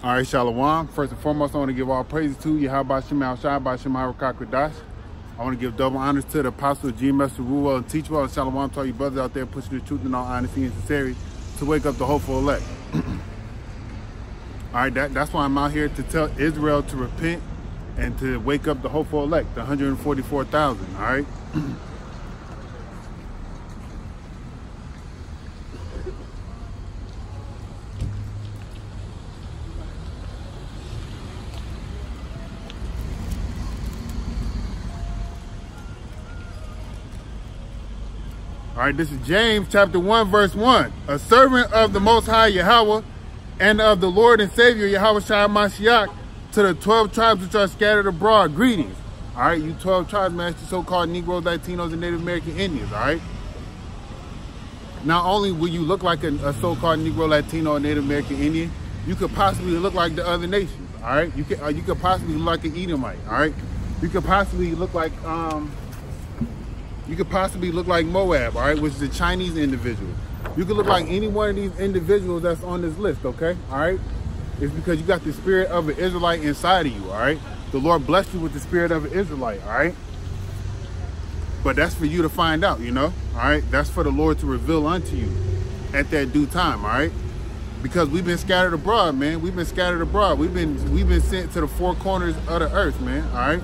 All right, Shalom. First and foremost, I want to give all praises to Yahweh Shema Shai by Shema Rakakradash. I want to give double honors to the apostle, GMS, Ruel, and teach well. And Shalom to all you brothers out there pushing the truth in all honesty and sincerity to wake up the hopeful elect. All right, that's why I'm out here to tell Israel to repent and to wake up the hopeful elect, the 144,000, all right? All right, this is James chapter 1, verse 1. A servant of the Most High Yahweh and of the Lord and Savior Yahweh Shai Mashiach to the 12 tribes which are scattered abroad. Greetings. All right, you 12 tribes, man, it's the so-called Negroes, Latinos, and Native American Indians, all right? Not only will you look like a so-called Negro, Latino, or Native American Indian, you could possibly look like the other nations, all right? You could possibly look like an Edomite, all right? You could possibly look like Moab, all right, which is a Chinese individual. You could look like any one of these individuals that's on this list, okay, all right? It's because you got the spirit of an Israelite inside of you, all right? The Lord blessed you with the spirit of an Israelite, all right? But that's for you to find out, you know, all right? That's for the Lord to reveal unto you at that due time, all right? Because we've been scattered abroad, man. We've been scattered abroad. We've been sent to the four corners of the earth, man, all right?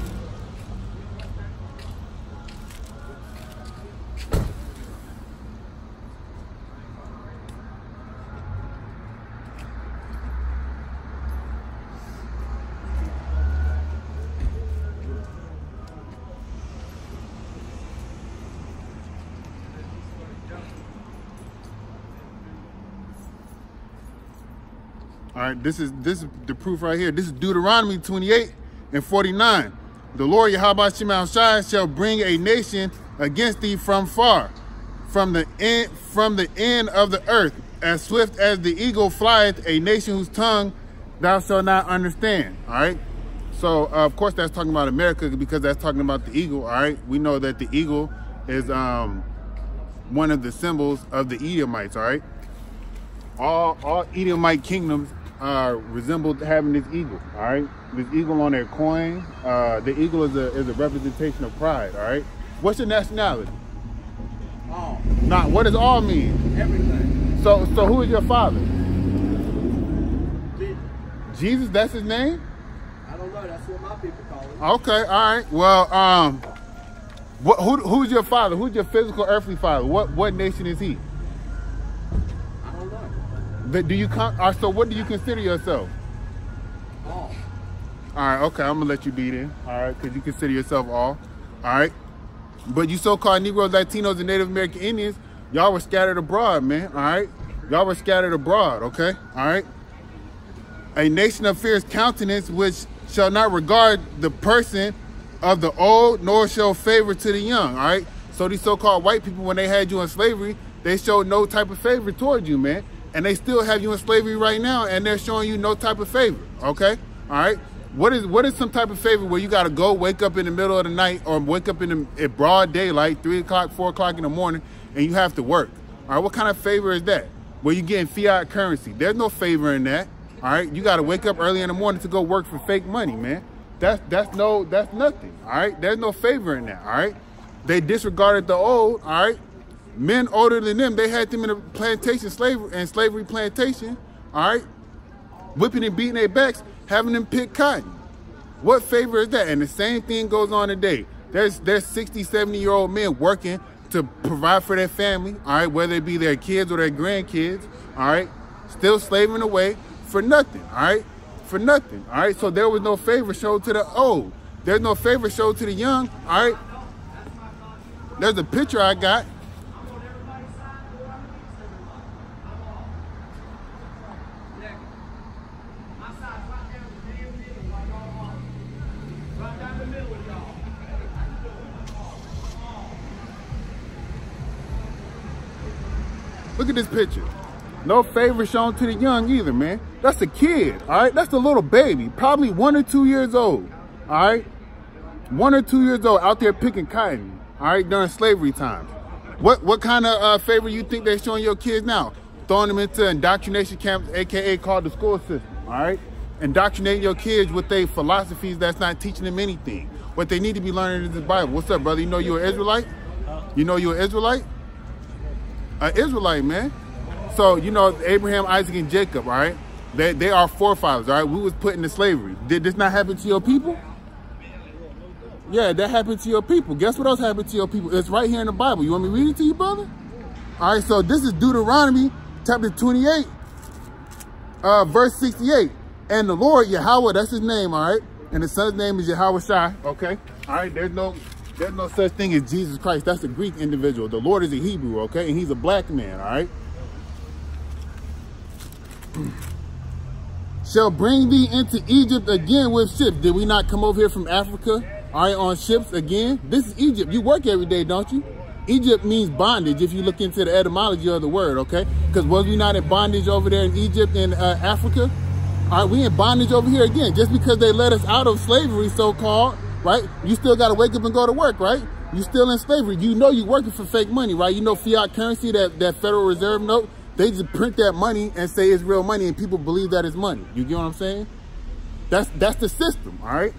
All right, this is the proof right here. This is Deuteronomy 28 and 49. The Lord Yahweh Shema Shai shall bring a nation against thee from far, from the end of the earth, as swift as the eagle flieth, a nation whose tongue thou shalt not understand. All right. So of course that's talking about America because that's talking about the eagle. All right. We know that the eagle is one of the symbols of the Edomites. All right. All Edomite kingdoms resembled having this eagle, all right? This eagle on their coin. The eagle is a representation of pride, all right? What's your nationality? All. Nah, what does all mean? Everything. So who is your father? Jesus. Jesus, that's his name? I don't know, that's what my people call it. Okay, all right. Well, who's your father? Who's your physical earthly father? What nation is he? Do you so what do you consider yourself? All. All right, okay, I'm gonna let you be then. All right, because you consider yourself all right? But you so-called Negroes, Latinos, and Native American Indians, y'all were scattered abroad, man, all right? Y'all were scattered abroad, okay? All right? A nation of fierce countenance which shall not regard the person of the old, nor show favor to the young, all right? So these so-called white people, when they had you in slavery, they showed no type of favor toward you, man. And they still have you in slavery right now, and they're showing you no type of favor, okay? All right? What is some type of favor where you got to go wake up in the middle of the night or wake up in broad daylight, 3 o'clock, 4 o'clock in the morning, and you have to work? All right, what kind of favor is that? Where you getting fiat currency? There's no favor in that, all right? You got to wake up early in the morning to go work for fake money, man. That's nothing, all right? There's no favor in that, all right? They disregarded the old, all right? Men older than them, they had them in a plantation, slavery plantation, all right? Whipping and beating their backs, having them pick cotton. What favor is that? And the same thing goes on today. There's 60, 70-year-old men working to provide for their family, all right? Whether it be their kids or their grandkids, all right? Still slaving away for nothing, all right? For nothing, all right? So there was no favor showed to the old. There's no favor showed to the young, all right? There's a picture I got. Look at this picture. No favor shown to the young either, man. That's a kid, all right? That's a little baby, probably 1 or 2 years old, all right? 1 or 2 years old out there picking cotton, all right, during slavery times. What kind of favor you think they're showing your kids now? Throwing them into indoctrination camps, AKA called the school system, all right? indoctrinating your kids with their philosophies that's not teaching them anything. What they need to be learning is the Bible. What's up, brother? You know you're an Israelite? You know you're an Israelite? An Israelite, man. So, you know, Abraham, Isaac, and Jacob, all right? They are forefathers, all right? We was put into slavery. Did this not happen to your people? Yeah, that happened to your people. Guess what else happened to your people? It's right here in the Bible. You want me to read it to you, brother? All right, so this is Deuteronomy chapter 28, verse 68. And the Lord, Yahweh, that's his name, all right? And the son's name is Yahweh Shai, okay? All right, there's no such thing as Jesus Christ. That's a Greek individual. The Lord is a Hebrew, okay? And he's a black man, all right? Shall bring thee into Egypt again with ships. Did we not come over here from Africa, all right, on ships again? This is Egypt. You work every day, don't you? Egypt means bondage if you look into the etymology of the word, okay? Because was we not in bondage over there in Egypt and Africa? All right, we in bondage over here again. Just because they let us out of slavery, so-called, right? You still got to wake up and go to work, right? You still in slavery. You know you working for fake money, right? You know fiat currency, that Federal Reserve note, they just print that money and say it's real money and people believe that it's money. You get what I'm saying? That's the system, all right?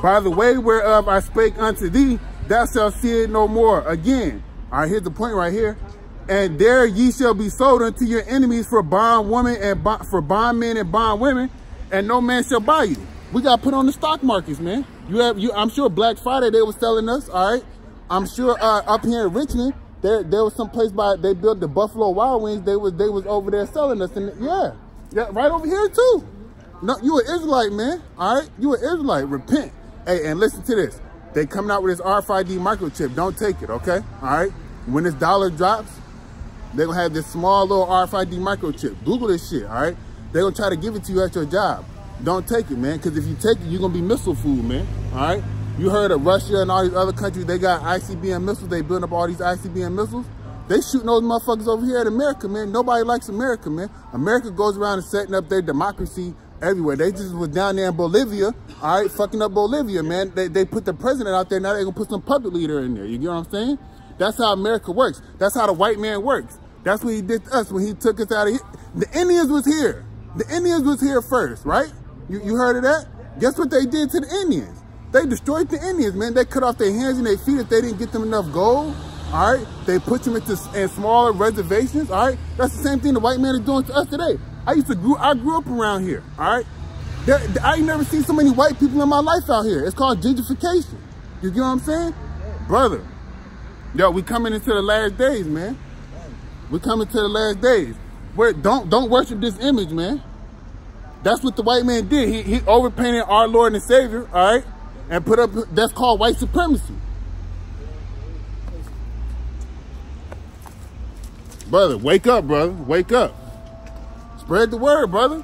By the way whereof I spake unto thee, thou shalt see it no more again. All right, here's the point right here. And there ye shall be sold unto your enemies for bondwomen and for bondmen and bondwomen, and no man shall buy you. We got put on the stock markets, man. I'm sure Black Friday they was selling us, all right? I'm sure up here in Richmond, there was some place they built the Buffalo Wild Wings. They was over there selling us, and yeah, right over here too. No, you an Israelite, man. All right, you an Israelite. Repent. Hey, and listen to this. They coming out with this RFID microchip. Don't take it, okay? All right. When this dollar drops, they're gonna have this small little RFID microchip. Google this shit. All right. They're gonna try to give it to you at your job. Don't take it, man. Because if you take it, you're gonna be missile food, man. All right. You heard of Russia and all these other countries, they got ICBM missiles. They building up all these ICBM missiles. They shooting those motherfuckers over here in America, man. Nobody likes America, man. America goes around and setting up their democracy everywhere. They just was down there in Bolivia, all right, fucking up Bolivia, man. They put the president out there. Now they're gonna put some puppet leader in there. You get what I'm saying? That's how America works. That's how the white man works. That's what he did to us when he took us out of here. The Indians was here. The Indians was here first, right? You heard of that? Guess what they did to the Indians? They destroyed the Indians, man. They cut off their hands and their feet if they didn't get them enough gold. All right, they put them in smaller reservations. All right, that's the same thing the white man is doing to us today. I grew up around here. All right, I ain't never seen so many white people in my life out here. It's called gentrification. You get what I'm saying, brother? Yo, we coming into the last days, man. We coming to the last days. Don't worship this image, man. That's what the white man did. He overpainted our Lord and Savior, all right, and put up. That's called white supremacy. Brother, wake up, brother. Wake up. Spread the word, brother.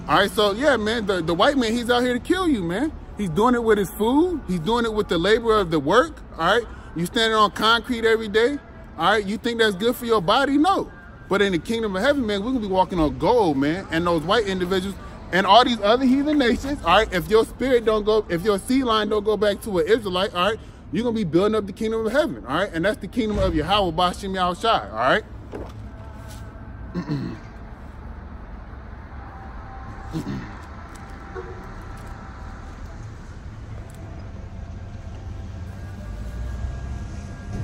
All right, so yeah, man, the white man, he's out here to kill you, man. He's doing it with his food. He's doing it with the labor of the work, all right? You standing on concrete every day, all right? You think that's good for your body? No. But in the kingdom of heaven, man, we're going to be walking on gold, man. And those white individuals and all these other heathen nations, all right, if your spirit don't go, if your seed line don't go back to an Israelite, all right, you're going to be building up the kingdom of heaven, all right? And that's the kingdom of Yahweh, Bashim Yahushai, all right?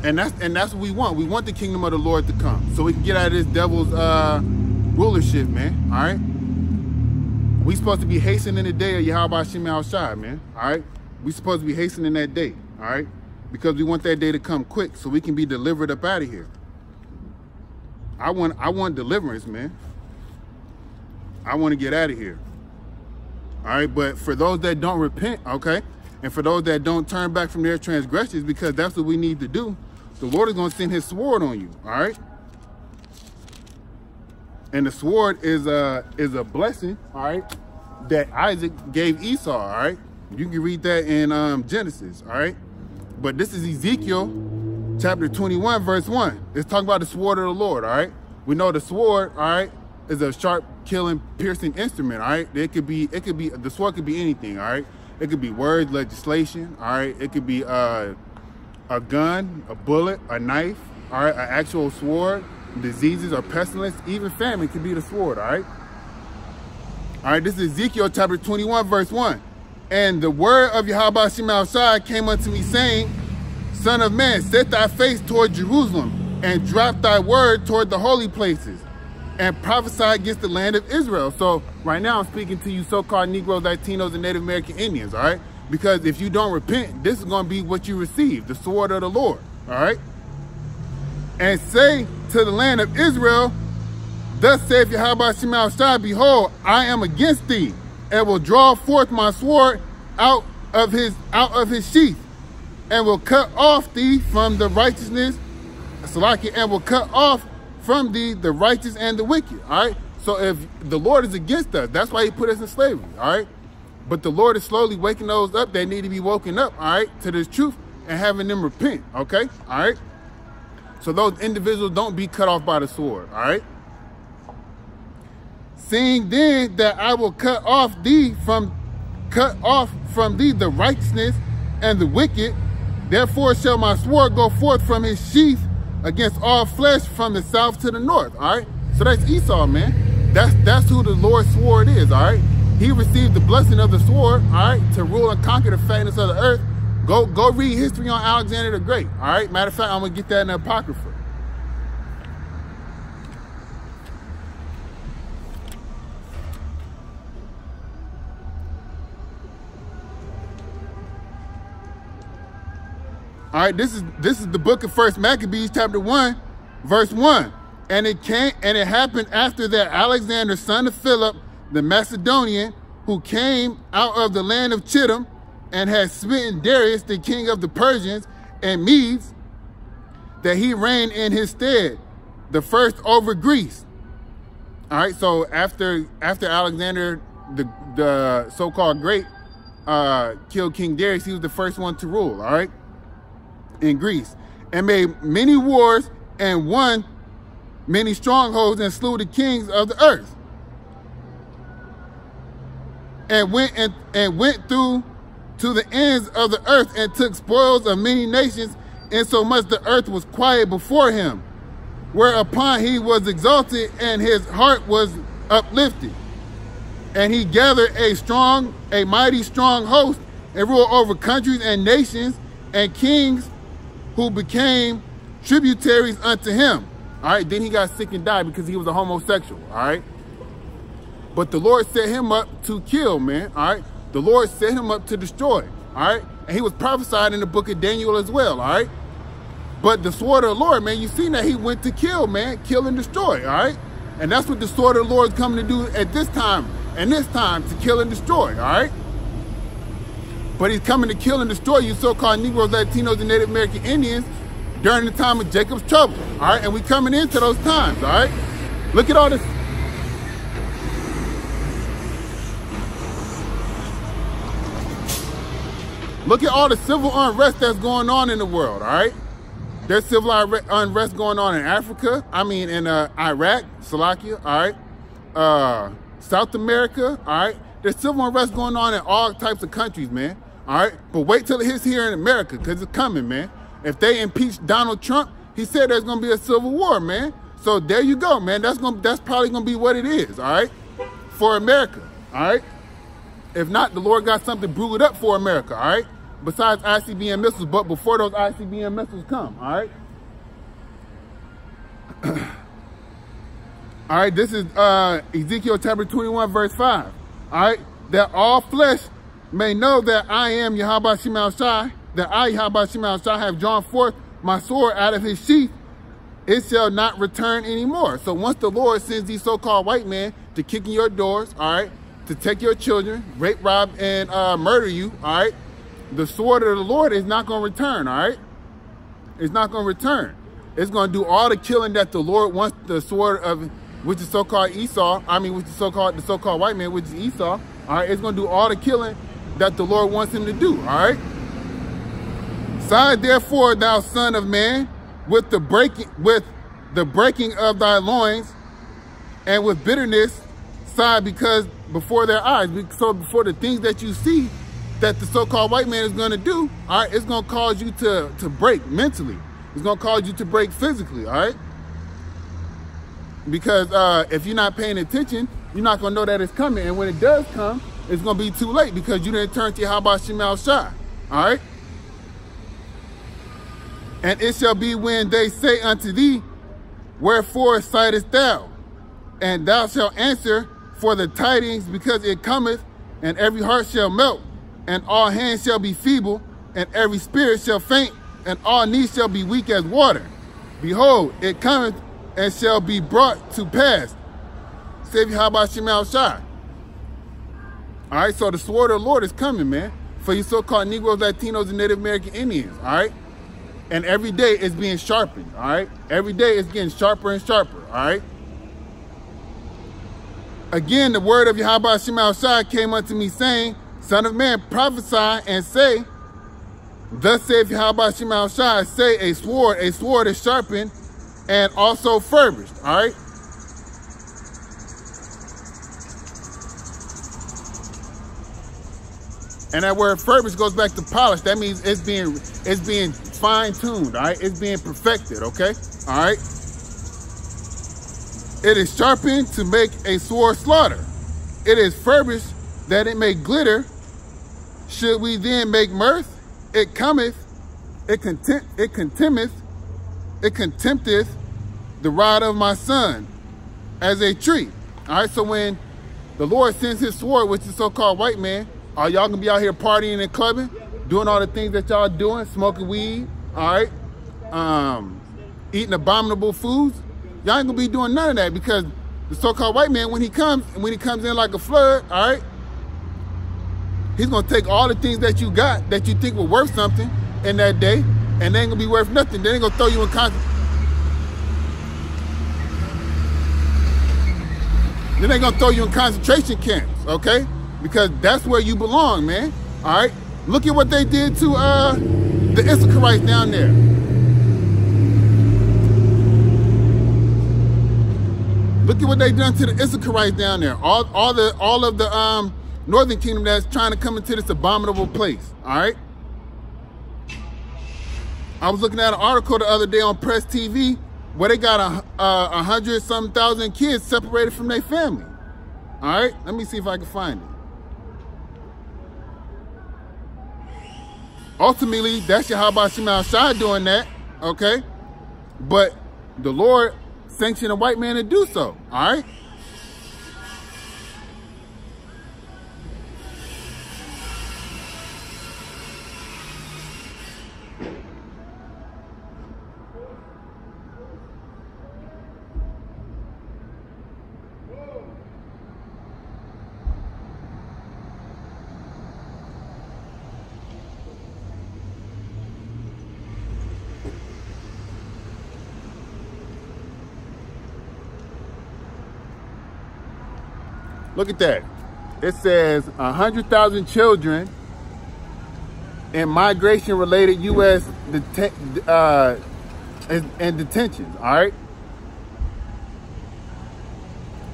And that's what we want. We want the kingdom of the Lord to come so we can get out of this devil's rulership, man, all right? We supposed to be hastening the day of Yahweh Bashim Yahushai, man, all right? We supposed to be hastening that day, all right? Because we want that day to come quick so we can be delivered up out of here. I want deliverance, man. I want to get out of here. All right, but for those that don't repent, okay, and for those that don't turn back from their transgressions, because that's what we need to do, the Lord is going to send his sword on you, all right? And the sword is a blessing, all right, that Isaac gave Esau, all right? You can read that in Genesis, all right? But this is Ezekiel chapter 21, verse 1. It's talking about the sword of the Lord, all right? We know the sword, all right, is a sharp, killing, piercing instrument, all right? The sword could be anything, all right? It could be words, legislation, all right? It could be a gun, a bullet, a knife, all right? An actual sword, diseases or pestilence, even famine could be the sword, all right? All right, this is Ezekiel chapter 21, verse 1. And the word of Yahweh Shema Shai came unto me, saying, Son of man, set thy face toward Jerusalem, and drop thy word toward the holy places, and prophesy against the land of Israel. So right now I'm speaking to you so-called Negroes, Latinos, and Native American Indians, all right? Because if you don't repent, this is going to be what you receive, the sword of the Lord, all right? And say to the land of Israel, Thus saith Yahweh Shema Shai, Behold, I am against thee, and will draw forth my sword out of his sheath, and will cut off thee from the righteousness, and will cut off from thee the righteous and the wicked, all right? So if the Lord is against us, that's why he put us in slavery, all right? But the Lord is slowly waking those up that need to be woken up, all right, to this truth and having them repent, okay, all right? So those individuals don't be cut off by the sword, all right? Seeing then that I will cut off from thee the righteousness and the wicked, therefore shall my sword go forth from his sheath against all flesh from the south to the north, all right? So that's Esau, man. That's who the Lord's sword is, all right? He received the blessing of the sword, all right, to rule and conquer the fatness of the earth. Go read history on Alexander the Great, all right? Matter of fact, I'm going to get that in the Apocrypha. All right, this is the book of 1 Maccabees, chapter 1, verse 1. And it happened after that Alexander, son of Philip, the Macedonian, who came out of the land of Chittim and had smitten Darius, the king of the Persians and Medes, that he reigned in his stead, the first over Greece. All right, so after Alexander, the so-called great, killed King Darius, he was the first one to rule, all right, in Greece, and made many wars and won many strongholds and slew the kings of the earth, and went through to the ends of the earth and took spoils of many nations, insomuch the earth was quiet before him, whereupon he was exalted and his heart was uplifted, and he gathered a mighty strong host and ruled over countries and nations and kings who became tributaries unto him. All right, then he got sick and died because he was a homosexual, all right? But the Lord set him up to kill, man, all right? The Lord set him up to destroy, all right? And he was prophesied in the book of Daniel as well, all right? But the sword of the Lord, man, you seen that he went to kill, man, kill and destroy, all right? And that's what the sword of the Lord is coming to do at this time, to kill and destroy, all right? But he's coming to kill and destroy you so-called Negroes, Latinos, and Native American Indians during the time of Jacob's trouble, all right? And we coming into those times, all right? Look at all this. Look at all the civil unrest that's going on in the world, all right? There's civil unrest going on in Africa, in Iraq, Slovakia, all right? South America, all right? There's civil unrest going on in all types of countries, man, all right? But wait till it hits here in America, because it's coming, man. If they impeach Donald Trump, he said there's going to be a civil war, man. So there you go, man. That's probably going to be what it is, all right, for America, all right? If not, the Lord got something brewed up for America, all right? Besides ICBM missiles, but before those ICBM missiles come, all right? All right, this is Ezekiel chapter 21, verse 5. All right, that all flesh may know that I am Yahweh Shema Shai, that I, Yahweh Shema Shai, have drawn forth my sword out of his sheath, it shall not return anymore. So once the Lord sends these so-called white men to kick in your doors, all right, to take your children, rape, rob, and murder you, all right, the sword of the Lord is not going to return, all right? It's not going to return. It's going to do all the killing that the Lord wants the sword of, which is so-called Esau, which is the so-called white man, which is Esau, all right? It's going to do all the killing that the Lord wants him to do, all right? Sigh therefore, thou son of man, with the breaking of thy loins, and with bitterness sigh because before their eyes. So before the things that you see that the so-called white man is going to do, all right, it's going to cause you to break mentally. It's gonna cause you to break physically, all right? Because if you're not paying attention, you're not gonna know that it's coming. And when it does come, it's gonna be too late because you didn't turn to Yahweh Shemal Shai, all right? And it shall be when they say unto thee, wherefore sightest thou? And thou shalt answer, for the tidings, because it cometh, and every heart shall melt, and all hands shall be feeble, and every spirit shall faint, and all knees shall be weak as water. Behold, it cometh, and shall be brought to pass. Save you, how about Shemal Shai? All right, so the sword of the Lord is coming, man, for you so-called Negroes, Latinos, and Native American Indians, all right? And every day it's being sharpened, all right? Every day it's getting sharper and sharper, all right? Again, the word of Yahweh Shemal Shai came unto me, saying, Son of man, prophesy and say, thus saith Yahweh Shemal Shai, say, a sword is sharpened and also furbished, all right? And that word furbished goes back to polish. That means it's being fine-tuned, all right? It's being perfected, okay? All right? It is sharpened to make a sword slaughter. It is furbished that it may glitter. Should we then make mirth? It cometh, it contempteth the rod of my son as a tree. All right, so when the Lord sends his sword, which is so-called white man, are y'all gonna be out here partying and clubbing, doing all the things that y'all doing, smoking weed, all right, eating abominable foods? Y'all ain't gonna be doing none of that, because the so-called white man, when he comes in like a flood, all right, he's gonna take all the things that you got that you think were worth something in that day, and they ain't gonna be worth nothing. They ain't gonna throw you in Then they gonna throw you in concentration camps, okay? Because that's where you belong, man. All right. Look at what they did to the Issacharites down there. Look at what they done to the Issacharites down there. All of the Northern Kingdom that's trying to come into this abominable place. All right. I was looking at an article the other day on Press TV where they got 100-something thousand kids separated from their family. All right. Let me see if I can find it. Ultimately, that's Yahweh Shemal Shai doing that, okay? But the Lord sanctioned a white man to do so, all right? Look at that. It says 100,000 children in migration-related U.S. and detentions, all right?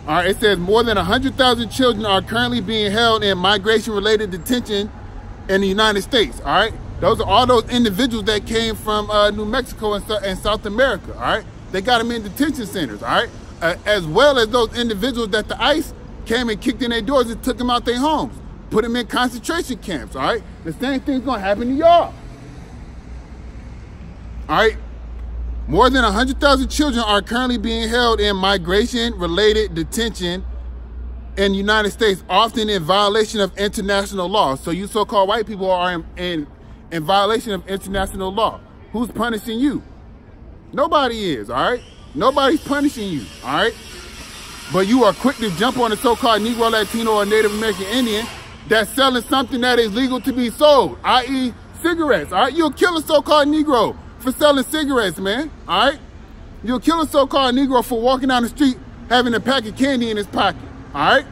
All right, it says more than 100,000 children are currently being held in migration-related detention in the United States, all right? Those are all those individuals that came from New Mexico and South America, all right? They got them in detention centers, all right? As well as those individuals that the ICE came and kicked in their doors and took them out their homes, put them in concentration camps, all right? The same thing's gonna happen to y'all. All right? More than 100,000 children are currently being held in migration-related detention in the United States, often in violation of international law. So you so-called white people are in violation of international law. Who's punishing you? Nobody is, all right? Nobody's punishing you, all right? But you are quick to jump on a so-called Negro, Latino, or Native American Indian that's selling something that is legal to be sold, i.e. cigarettes, all right? You'll kill a so-called Negro for selling cigarettes, man, all right? You'll kill a so-called Negro for walking down the street having a pack of candy in his pocket, all right?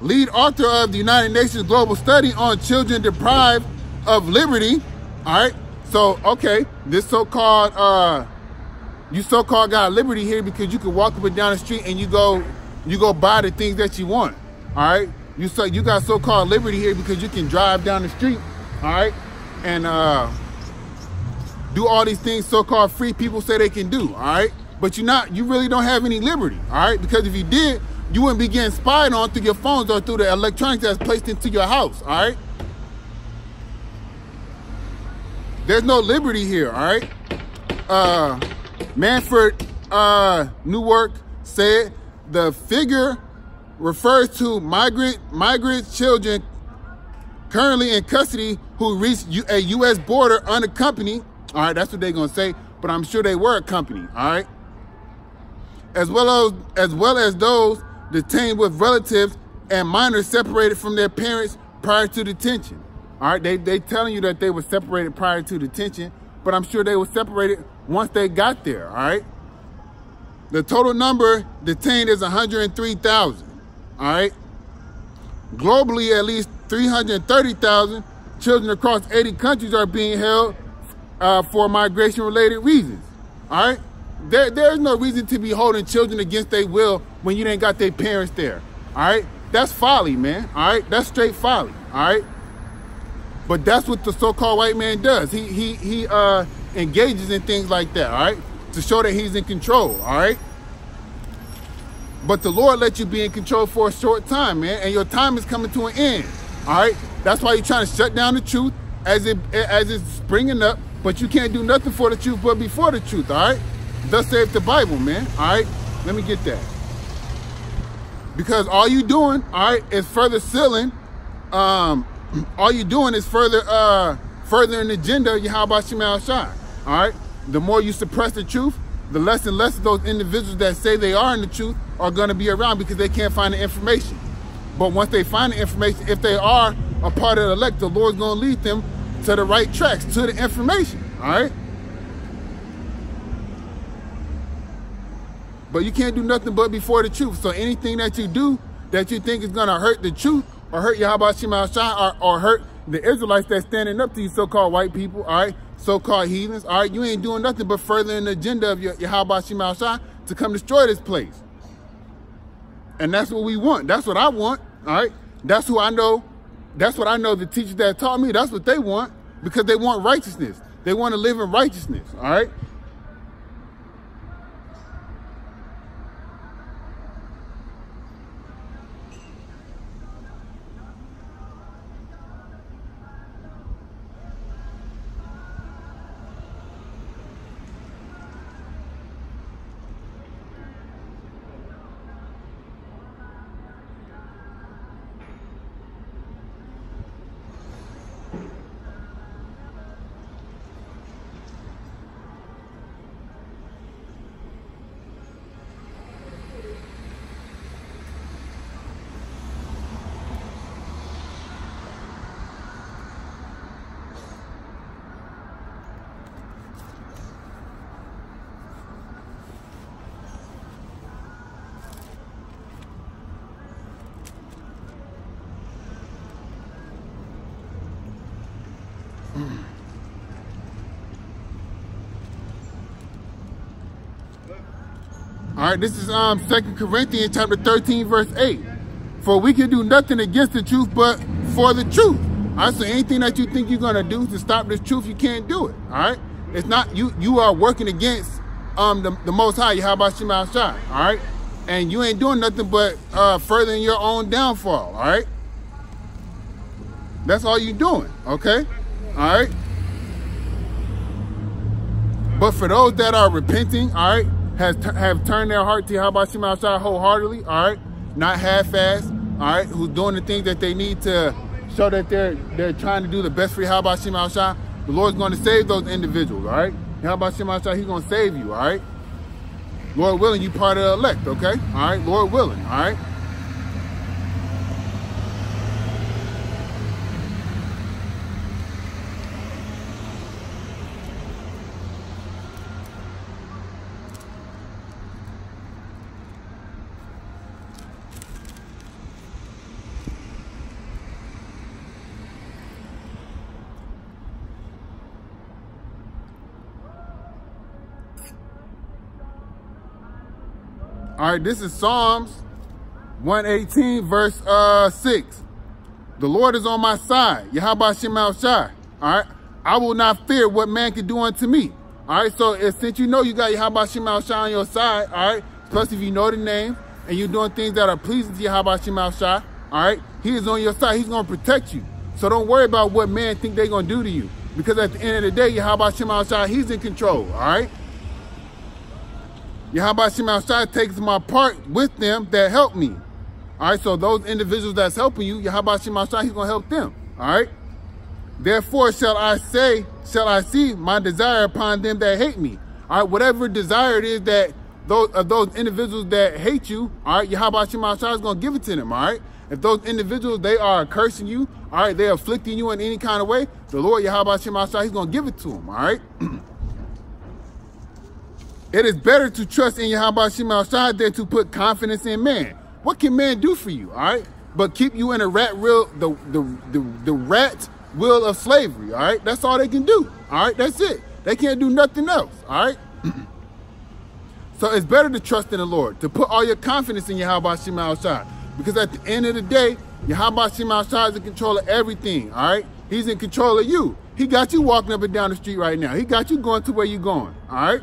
Lead author of the United Nations Global Study on Children Deprived of Liberty, all right? So, okay, this so-called, you so-called got liberty here because you can walk up and down the street and you go buy the things that you want, all right? You got so-called liberty here because you can drive down the street, all right, and do all these things so-called free people say they can do, all right? But you really don't have any liberty, all right? Because if you did, you wouldn't be getting spied on through your phones or through the electronics that's placed into your house, all right? There's no liberty here, all right? Manfred Newark said the figure refers to migrant children currently in custody who reached a U.S. border unaccompanied. All right, that's what they're gonna say, but I'm sure they were accompanied. All right, as well as those detained with relatives and minors separated from their parents prior to detention. All right, they telling you that they were separated prior to detention, but I'm sure they were separated once they got there. All right, the total number detained is 103,000. All right, globally, at least 330,000 children across 80 countries are being held for migration-related reasons. All right, there's no reason to be holding children against their will when you ain't got their parents there. All right, that's folly, man. All right, that's straight folly. All right, but that's what the so-called white man does. He engages in things like that. All right, to show that he's in control. All right, but the Lord let you be in control for a short time, man, and your time is coming to an end. All right, that's why you're trying to shut down the truth as it's springing up. But you can't do nothing for the truth but before the truth, all right? Thus saith the Bible, man, all right? Let me get that. Because all you doing, all right, is further sealing. All you doing is further an agenda of Yahweh Shema Shai, all right? The more you suppress the truth, the less and less of those individuals that say they are in the truth are going to be around because they can't find the information. But once they find the information, if they are a part of the elect, the Lord's going to lead them to the right tracks, to the information, all right? But you can't do nothing but before the truth. So anything that you do that you think is going to hurt the truth or hurt Yahweh Shema Shai or hurt the Israelites that's standing up to you so-called white people, all right, so-called heathens, all right, you ain't doing nothing but furthering the agenda of Yahweh Shema Shai to come destroy this place. And that's what we want. That's what I want, all right? That's who I know. That's what I know the teachers that taught me, that's what they want, because they want righteousness. They want to live in righteousness, all right? All right, this is 2 Corinthians chapter 13, verse 8. For we can do nothing against the truth, but for the truth. All right, so anything that you think you're gonna do to stop this truth, you can't do it. All right, it's not you are working against the Most High, Yahweh Shema Shai. All right, and you ain't doing nothing but furthering your own downfall. All right, that's all you're doing. Okay, all right. But for those that are repenting, all right, have turned their heart to Yahweh Shema Shai wholeheartedly, all right, not half-assed, all right, who's doing the things that they need to show that they're trying to do the best for Yahweh Shema Shai, the Lord's going to save those individuals, all right? Yahweh Shema Shai, he's going to save you, all right? Lord willing, you part of the elect, okay? All right, Lord willing, all right? All right, this is Psalms 118 verse 6. The Lord is on my side. Yahweh Shema Shai. All right. I will not fear what man can do unto me. All right. So since you know you got Yahweh Shema Shai on your side, all right, plus if you know the name and you're doing things that are pleasing to Yahweh Shema Shai, all right, he is on your side. He's going to protect you. So don't worry about what man think they're going to do to you. Because at the end of the day, Yahweh Shema Shai, he's in control. All right. Yahweh Shema Shai takes my part with them that help me. All right, so those individuals that's helping you, Yahweh Shema Shai, he's going to help them. All right. Therefore shall I see my desire upon them that hate me. All right, whatever desire it is that those individuals that hate you, all right, Yahweh Shema Shai is going to give it to them. All right. If those individuals, they are cursing you, all right, they're afflicting you in any kind of way, the Lord Yahweh Shema Shai, he's going to give it to them. All right. It is better to trust in Yahweh Shema Shai than to put confidence in man. What can man do for you, all right? But keep you in a rat wheel, the rat wheel of slavery, all right? That's all they can do, all right? That's it. They can't do nothing else, all right? So it's better to trust in the Lord, to put all your confidence in Yahweh Shema Shai. Because at the end of the day, Yahweh Shema Shai is in control of everything, all right? He's in control of you. He got you walking up and down the street right now. He got you going to where you're going, all right?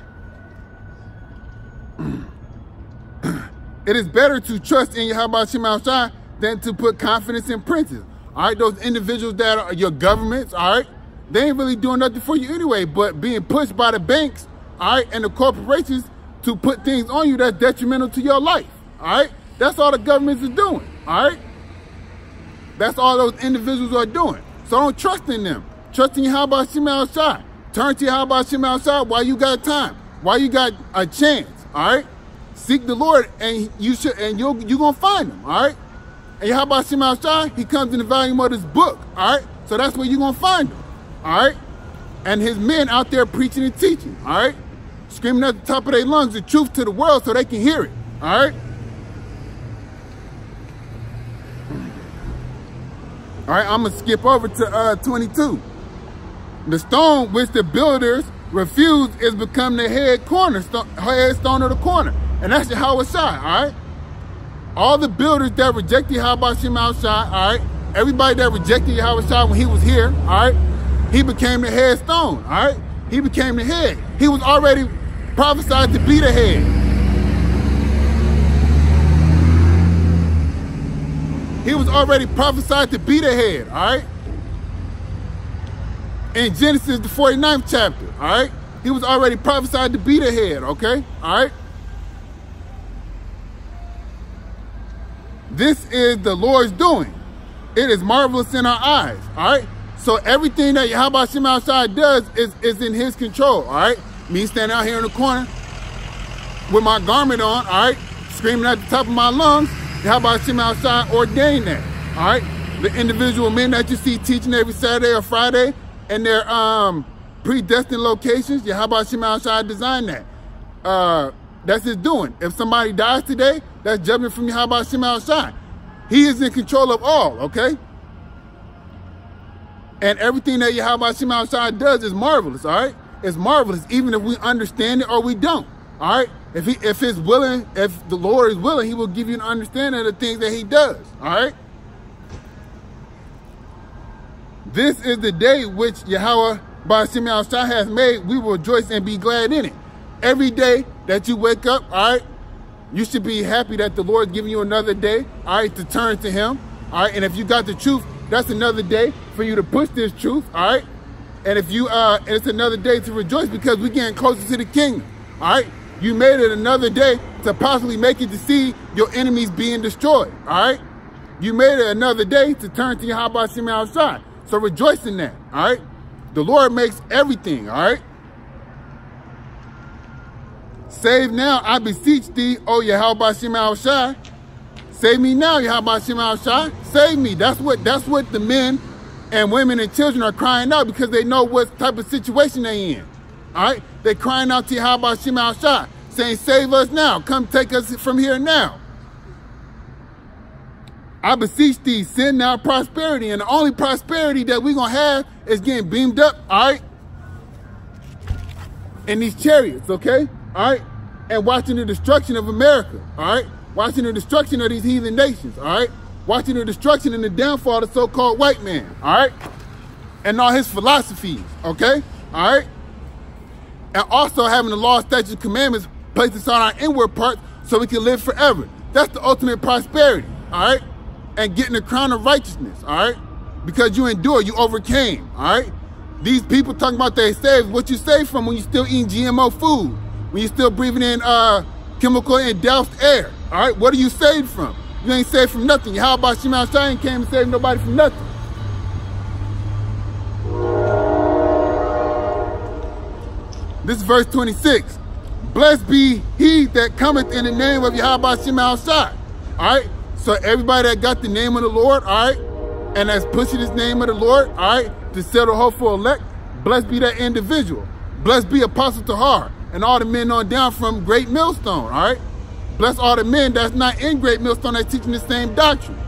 It is better to trust in Yahweh Shema Shai than to put confidence in princes. All right, those individuals that are your governments, all right, they ain't really doing nothing for you anyway, but being pushed by the banks, all right, and the corporations to put things on you that's detrimental to your life, all right? That's all the governments is doing, all right? That's all those individuals are doing. So don't trust in them. Trust in Yahweh Shema Shai. Turn to Yahweh Shema Shai while you got time, while you got a chance, all right? Seek the Lord, and you're gonna find him, all right? And Yahweh Shema Shai, he comes in the volume of this book, all right? So that's where you're gonna find him, all right? And his men out there preaching and teaching, all right? Screaming at the top of their lungs the truth to the world so they can hear it, all right? All right, I'm gonna skip over to 22. The stone which the builders refused is become the headstone of the corner. And that's Yahweh Shai, all right? All the builders that rejected Yahweh Shema Shai, all right? Everybody that rejected Yahweh Shai when he was here, all right? He became the headstone, all right? He became the head. He was already prophesied to be the head. He was already prophesied to be the head, all right? In Genesis, the 49th chapter, all right? He was already prophesied to be the head, okay? All right? This is the Lord's doing. It is marvelous in our eyes, all right? So everything that Yahweh Shema Shai does is in his control, all right? Me standing out here in the corner with my garment on, all right? Screaming at the top of my lungs, Yahweh Shema Shai ordained that, all right? The individual men that you see teaching every Saturday or Friday in their predestined locations, Yahweh Shema Shai designed that. That's his doing. If somebody dies today, that's judgment from Yahweh Shema Shai. He is in control of all, okay? And everything that Yahweh Shema Shai does is marvelous, all right? It's marvelous, even if we understand it or we don't, all right? If the Lord is willing, he will give you an understanding of the things that he does, all right? This is the day which Yahweh by Shema Shai has made. We will rejoice and be glad in it. Every day that you wake up, all right, you should be happy that the Lord's giving you another day, all right, to turn to him, all right? And if you got the truth, that's another day for you to push this truth, all right? And if you, it's another day to rejoice because we're getting closer to the kingdom, all right? You made it another day to possibly make it to see your enemies being destroyed, all right? You made it another day to turn to Yahweh Shema Shai. So rejoice in that, all right? The Lord makes everything, all right? Save now, I beseech thee, O Yahweh Shema Shai. Save me now, Yahweh Shema Shai. Save me. That's what the men and women and children are crying out because they know what type of situation they in. All right? They're crying out to Yahweh Shema Shai, saying, save us now. Come take us from here now. I beseech thee, send now prosperity. And the only prosperity that we're going to have is getting beamed up, all right? In these chariots, okay? All right? And watching the destruction of America, all right? watching the destruction of these heathen nations, all right? Watching the destruction and the downfall of the so-called white man, all right? And all his philosophies, okay? All right? And also having the law, statutes, and commandments placed inside our inward parts so we can live forever. That's the ultimate prosperity, all right? And getting the crown of righteousness, all right? Because you endure, you overcame, all right? These people talking about they saved, what you saved from when you still eating GMO food, when you still breathing in chemical and doused air, all right? What are you saved from? You ain't saved from nothing. How about Shema Shai came and saved nobody from nothing? This is verse 26. Blessed be he that cometh in the name of Yahweh Shema Shai. All right? So everybody that got the name of the Lord, all right, and that's pushing this name of the Lord, all right, to sell the hopeful elect, blessed be that individual. Blessed be Apostle Tahar and all the men on down from Great Millstone, all right? Bless all the men that's not in Great Millstone that's teaching the same doctrine.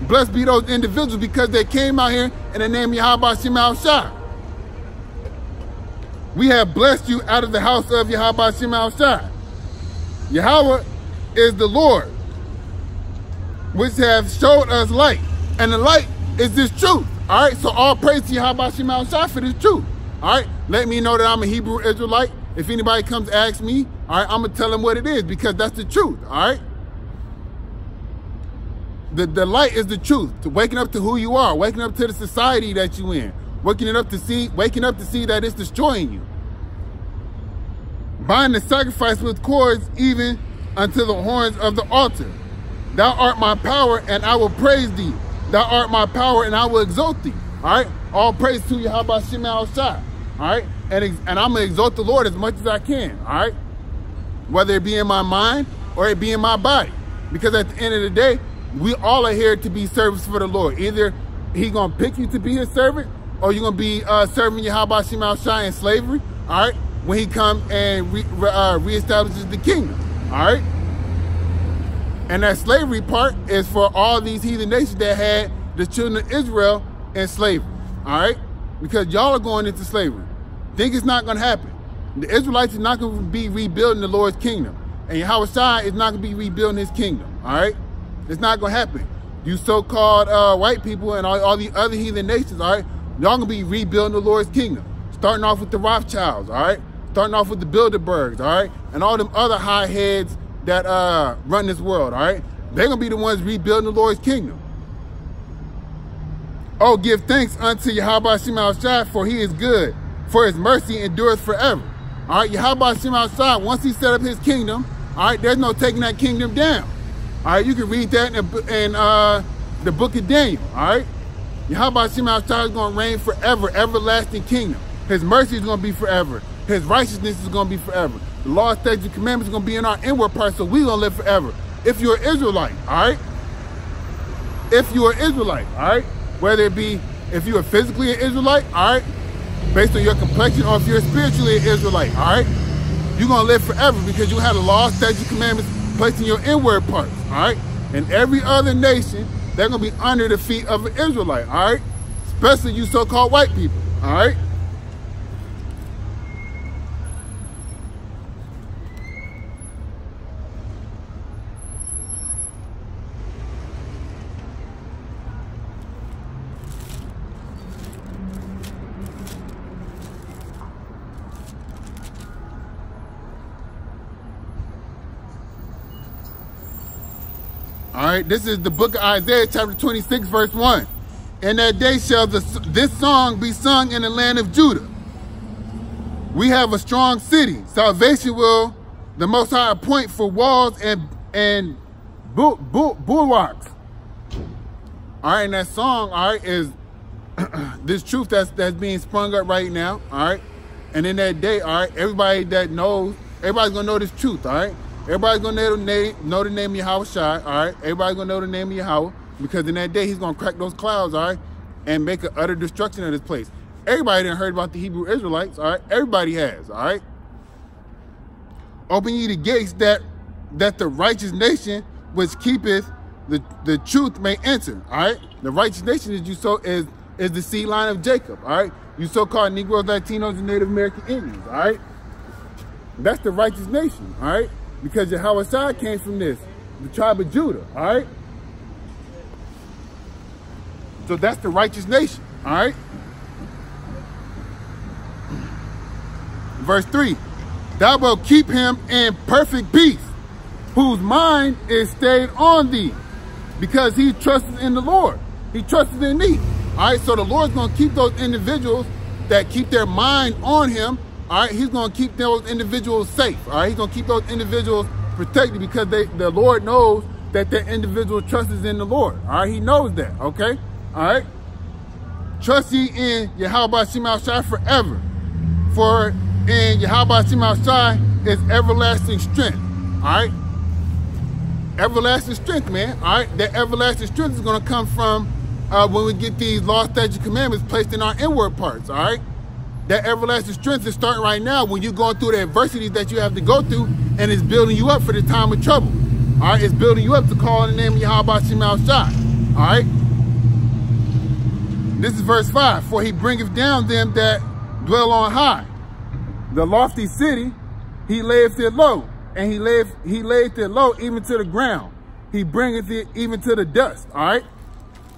Blessed be those individuals because they came out here in the name of Yahweh Shema Shai. We have blessed you out of the house of Yahweh Shema Shai. Yahweh is the Lord, which have showed us light. And the light is this truth. All right, so all praise to Yahweh Shema Shai for this truth. All right, let me know that I'm a Hebrew Israelite. If anybody comes to ask me, all right, I'm going to tell them what it is because that's the truth, all right? The light is the truth. To waking up to who you are, waking up to the society that you in, waking up to see that it's destroying you. Bind the sacrifice with cords even unto the horns of the altar. Thou art my power and I will praise thee. Thou art my power and I will exalt thee. All right? All praise to Yahweh Shema Shai. All right? And I'm going to exalt the Lord as much as I can. All right? Whether it be in my mind or it be in my body. Because at the end of the day, we all are here to be servants for the Lord. Either he's going to pick you to be his servant or you're going to be serving Yahweh Shema Shai in slavery. All right? When he comes and reestablishes the kingdom. All right? And that slavery part is for all these heathen nations that had the children of Israel in slavery. All right? Because y'all are going into slavery. Think it's not going to happen. The Israelites are not going to be rebuilding the Lord's kingdom. And Yahweh Shai is not going to be rebuilding his kingdom. All right? It's not going to happen. You so-called white people and all the other heathen nations, all right? Y'all going to be rebuilding the Lord's kingdom. Starting off with the Rothschilds, all right? Starting off with the Bilderbergs, all right? And all them other high heads that run this world, all right? They're going to be the ones rebuilding the Lord's kingdom. Oh, give thanks unto Yahweh Shema Shai, for he is good, for his mercy endureth forever. All right, Yahweh Shema Shai, once he set up his kingdom, all right, there's no taking that kingdom down. All right, you can read that in the book of Daniel, all right? Yahweh Shema Shai is going to reign forever, everlasting kingdom. His mercy is going to be forever. His righteousness is going to be forever. The law, statutes, and commandments are going to be in our inward parts, so we're going to live forever. If you're an Israelite, all right? If you're an Israelite, all right? Whether it be if you are physically an Israelite, all right? Based on your complexion, or if you're spiritually an Israelite, all right? You're going to live forever because you have the law, statutes, and commandments placed in your inward parts, all right? And every other nation, they're going to be under the feet of an Israelite, all right? Especially you so-called white people, all right? All right, this is the book of Isaiah, chapter 26, verse 1. In that day shall this song be sung in the land of Judah. We have a strong city. Salvation will the Most High appoint for walls and bulwarks. All right, and that song, all right, is this truth that's being sprung up right now, all right? And in that day, all right, everybody that knows, everybody's going to know this truth, all right? Everybody's going to know the name of Yahweh Shai, all right? Everybody's going to know the name of Yahweh, because in that day, he's going to crack those clouds, all right? And make an utter destruction of this place. Everybody done heard about the Hebrew Israelites, all right? Everybody has, all right? Open ye the gates that the righteous nation which keepeth the truth may enter, all right? The righteous nation is the seed line of Jacob, all right? You so-called Negroes, Latinos, and Native American Indians, all right? That's the righteous nation, all right? Because Yahweh Shai came from this the tribe of Judah, all right? So that's the righteous nation, all right? Verse 3, thou wilt keep him in perfect peace, whose mind is stayed on thee, because he trusts in the Lord. He trusts in thee. All right, so the Lord's going to keep those individuals that keep their mind on him. All right, he's going to keep those individuals safe. All right, he's going to keep those individuals protected because the Lord knows that their individual trust is in the Lord. All right, he knows that, okay? All right, trust ye in Yahweh Shema Shai forever, for in Yahweh Shema Shai is everlasting strength. All right, everlasting strength, man. All right, that everlasting strength is going to come from when we get these law, statute, commandments placed in our inward parts. All right, that everlasting strength is starting right now when you're going through the adversity that you have to go through, and it's building you up for the time of trouble. All right, it's building you up to call in the name of Yahweh Shema Shai. All right, this is verse 5. For he bringeth down them that dwell on high. The lofty city, he layeth it low, and he layeth it low even to the ground. He bringeth it even to the dust, all right?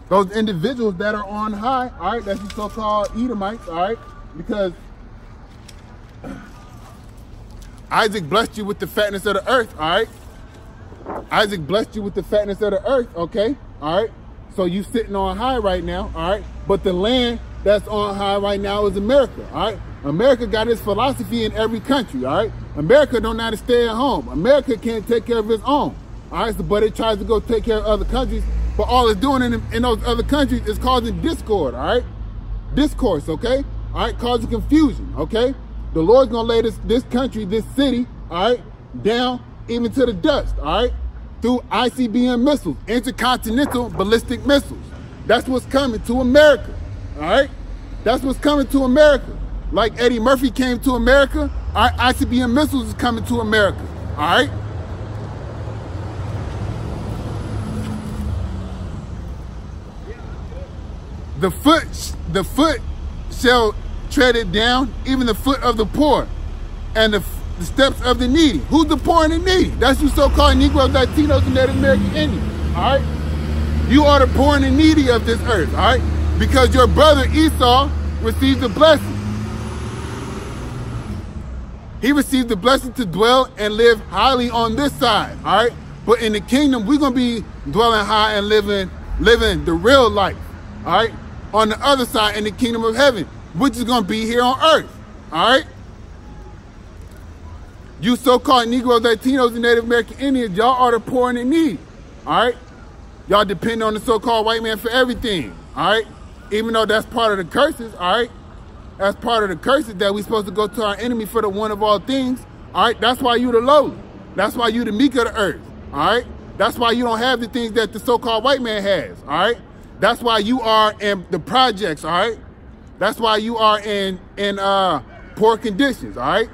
Those individuals that are on high, all right, that's the so-called Edomites, all right? Because Isaac blessed you with the fatness of the earth, all right? Isaac blessed you with the fatness of the earth, okay? All right? So you sitting on high right now, all right? But the land that's on high right now is America, all right? America got its philosophy in every country, all right? America don't know how to stay at home. America can't take care of its own, all right? So, but it tries to go take care of other countries, but all it's doing in those other countries is causing discord, all right? Discourse, okay? All right, causing confusion, okay? The Lord's gonna lay this country, this city, all right, down even to the dust, all right? Through ICBM missiles, intercontinental ballistic missiles. That's what's coming to America, all right? That's what's coming to America. Like Eddie Murphy came to America, all right, ICBM missiles is coming to America, all right? The foot shall tread it down, even the foot of the poor, and the steps of the needy. Who's the poor and the needy? That's you so-called Negroes, Latinos, and Native American Indians, all right? You are the poor and the needy of this earth, all right? Because your brother Esau received a blessing. He received the blessing to dwell and live highly on this side, all right? But in the kingdom, we're going to be dwelling high and living the real life, all right? On the other side, in the kingdom of heaven, which is going to be here on earth, all right? You so-called Negroes, Latinos, and Native American Indians, y'all are the poor and the needy, all right? Y'all depend on the so-called white man for everything, all right? Even though that's part of the curses, all right? That's part of the curses that we're supposed to go to our enemy for the one of all things, all right? That's why you the lowly. That's why you the meek of the earth, all right? That's why you don't have the things that the so-called white man has, all right? That's why you are in the projects, all right? That's why you are in poor conditions, all right?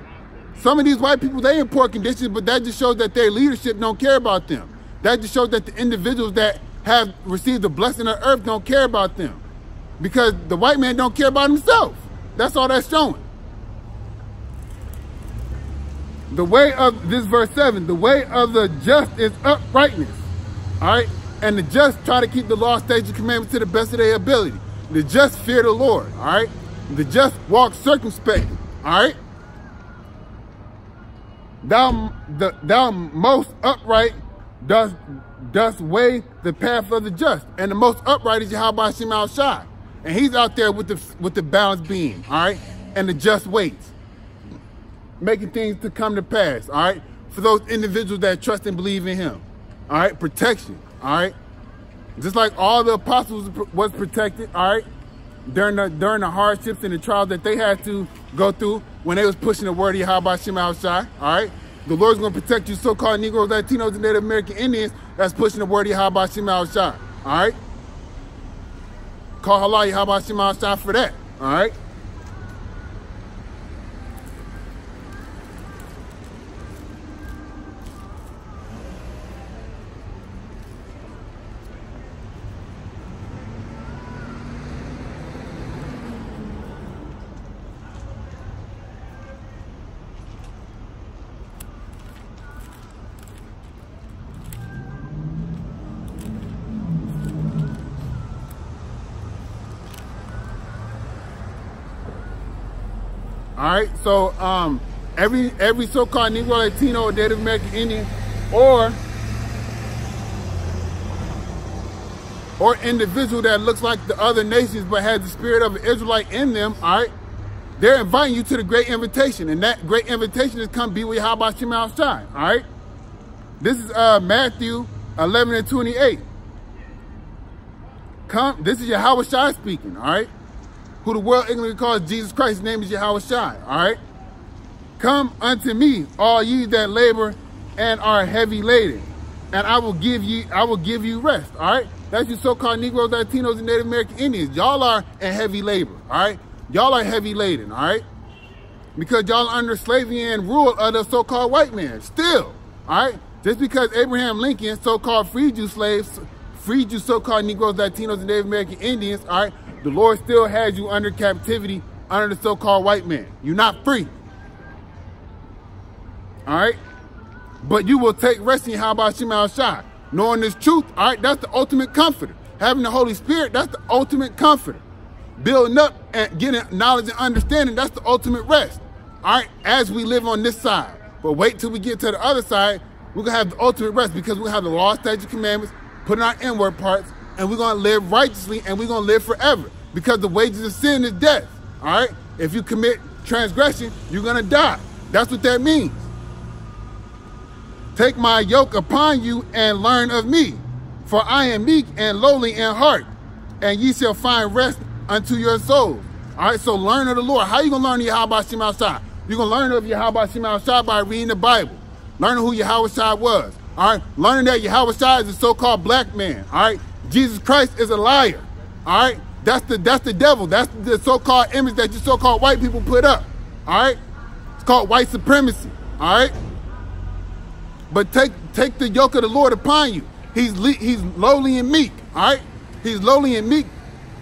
Some of these white people, they in poor conditions, but that just shows that their leadership don't care about them. That just shows that the individuals that have received the blessing of earth don't care about them. Because the white man don't care about himself. That's all that's showing. The way of, this verse 7, the way of the just is uprightness, all right? And the just try to keep the law, statutes, and commandments to the best of their ability. The just fear the Lord, all right? The just walk circumspectly, all right? Thou most upright dost weigh the path of the just. And the most upright is Yahweh Shema Shai. And he's out there with the balanced beam, all right? And the just weights. Making things to come to pass, all right? For those individuals that trust and believe in him, all right? Protection, all right? Just like all the apostles was protected, all right? During the hardships and the trials that they had to go through when they was pushing the word of Yahweh Shema Shai, all right? The Lord's going to protect you so-called Negroes, Latinos, and Native American Indians that's pushing the word of Yahweh Shema Shai, all right? Call Allah Yahweh Shema Shai for that, all right? All right. So every so-called Negro, Latino, or Native American Indian, or individual that looks like the other nations but has the spirit of an Israelite in them, all right, they're inviting you to the great invitation. And that great invitation is come be with Yahweh Shem Al Shai, all right? This is Matthew 11:28. Come, this is Yahweh Shai speaking, all right? Who the world ignorantly calls Jesus Christ. His name is Yahweh Shai, all right? Come unto me, all ye that labor and are heavy laden, and I will give you rest, all right? That's your so-called Negroes, Latinos, and Native American Indians. Y'all are in heavy labor, all right? Y'all are heavy laden, all right? Because y'all are under slavery and rule of the so-called white man. Still, all right? Just because Abraham Lincoln so-called freed you slaves, freed you so-called Negroes, Latinos, and Native American Indians, all right? The Lord still has you under captivity under the so-called white man. You're not free. All right? But you will take rest in Yahweh Shem Al Shai. Knowing this truth, all right, that's the ultimate comforter. Having the Holy Spirit, that's the ultimate comforter. Building up and getting knowledge and understanding, that's the ultimate rest. All right, as we live on this side. But wait till we get to the other side, we're going to have the ultimate rest because we're going to have the law, statutes, commandments, put in our inward parts, and we're going to live righteously and we're going to live forever. Because the wages of sin is death. All right? If you commit transgression, you're going to die. That's what that means. Take my yoke upon you and learn of me, for I am meek and lowly in heart, and ye shall find rest unto your souls. All right, so learn of the Lord. How you going to learn Yahweh Shem Al Shai? You're going to learn of Yahweh Shem Al Shai by reading the Bible. Learning who Yahweh Shai was. All right, learning that Yahweh Shai is a so-called black man. All right, Jesus Christ is a liar. All right, that's the devil. That's the so-called image that you so-called white people put up. All right, it's called white supremacy. All right. But take the yoke of the Lord upon you. He's lowly and meek, all right? He's lowly and meek,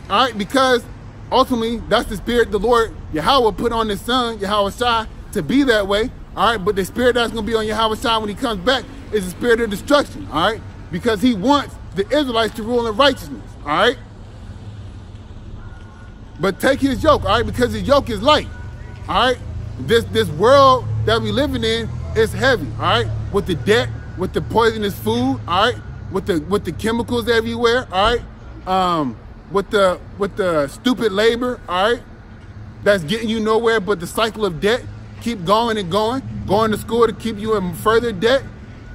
all right, because ultimately that's the spirit the Lord Yahweh put on his son, Yahweh Shai, to be that way, all right? But the spirit that's going to be on Yahweh Shai when he comes back is the spirit of destruction, all right? Because he wants the Israelites to rule in righteousness, all right? But take his yoke, all right, because his yoke is light, all right? This world that we living in is heavy, all right? With the debt, with the poisonous food, all right? With the chemicals everywhere, all right? With the stupid labor, all right? That's getting you nowhere, but the cycle of debt keep going and going to school to keep you in further debt.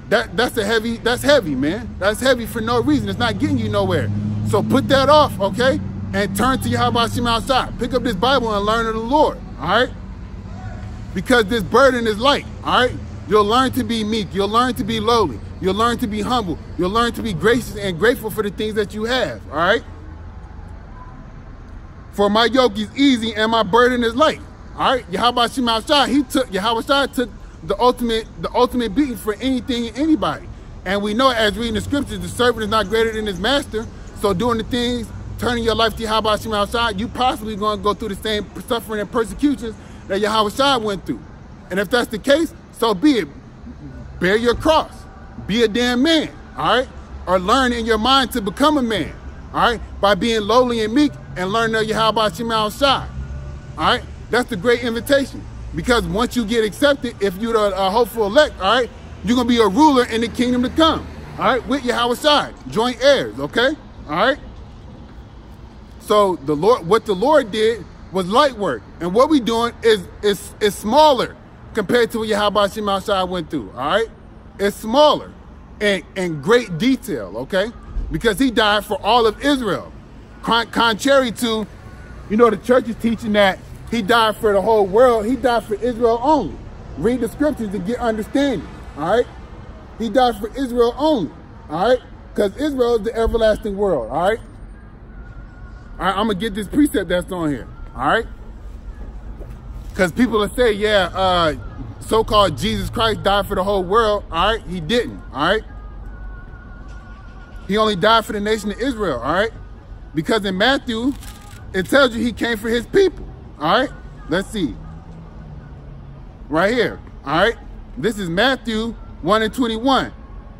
That's heavy, man. That's heavy for no reason. It's not getting you nowhere. So put that off, okay? And turn to Yahweh Shem Al Shai. Pick up this Bible and learn of the Lord, all right? Because this burden is light, all right? You'll learn to be meek. You'll learn to be lowly. You'll learn to be humble. You'll learn to be gracious and grateful for the things that you have, all right? For my yoke is easy and my burden is light, all right? Yahweh Shem Al Shai, Yahweh Shai took the ultimate beating for anything and anybody. And we know as reading the scriptures, the servant is not greater than his master. So doing the things, turning your life to Yahweh Shem Al Shai, you possibly going to go through the same suffering and persecutions that Yahweh Shai went through. And if that's the case, so be it. Bear your cross. Be a damn man, all right? Or learn in your mind to become a man, all right? By being lowly and meek and learning of Yahweh Shem Al Shai, all right? That's the great invitation. Because once you get accepted, if you're the hopeful elect, all right, you're going to be a ruler in the kingdom to come, all right? With Yahweh Shai, joint heirs, okay? All right? So the Lord, what the Lord did was light work. And what we're doing is smaller compared to what Yahweh Shem Al Shai went through, all right? It's smaller and in great detail, okay? Because he died for all of Israel. Contrary to, you know, the church is teaching that he died for the whole world. He died for Israel only. Read the scriptures to get understanding, all right? He died for Israel only, all right? Because Israel is the everlasting world, all right? All right, I'm going to get this precept that's on here, all right? Because people will say, yeah, so-called Jesus Christ died for the whole world. All right, he didn't. All right. He only died for the nation of Israel. All right. Because in Matthew, it tells you he came for his people. All right. Let's see. Right here. All right. This is Matthew 1:21.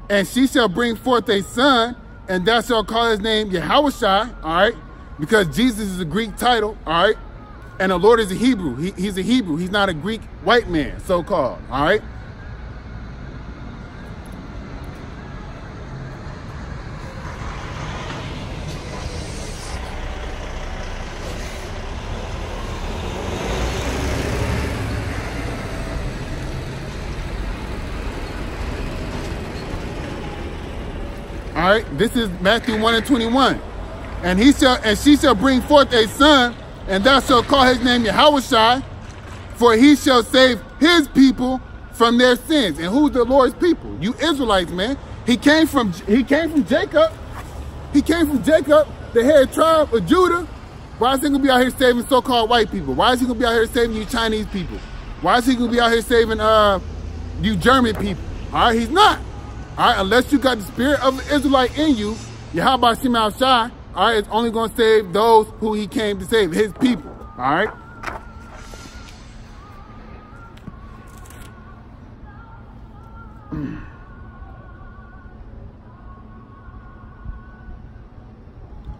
And she shall bring forth a son, and thou shalt call his name Yahushua. All right. Because Jesus is a Greek title. All right. And the Lord is a Hebrew. He's a Hebrew. He's not a Greek white man, so-called. All right. All right, this is Matthew 1:21. And she shall bring forth a son, and thou shalt call his name Yahushua, for he shall save his people from their sins. And who's the Lord's people? You Israelites, man. He came from Jacob. He came from Jacob, the head tribe of Judah. Why is he gonna be out here saving so-called white people? Why is he gonna be out here saving you Chinese people? Why is he gonna be out here saving you German people? All right, he's not. All right, unless you got the spirit of the Israelite in you, Yahweh Shema Shai, all right, it's only going to save those who he came to save, his people. All right.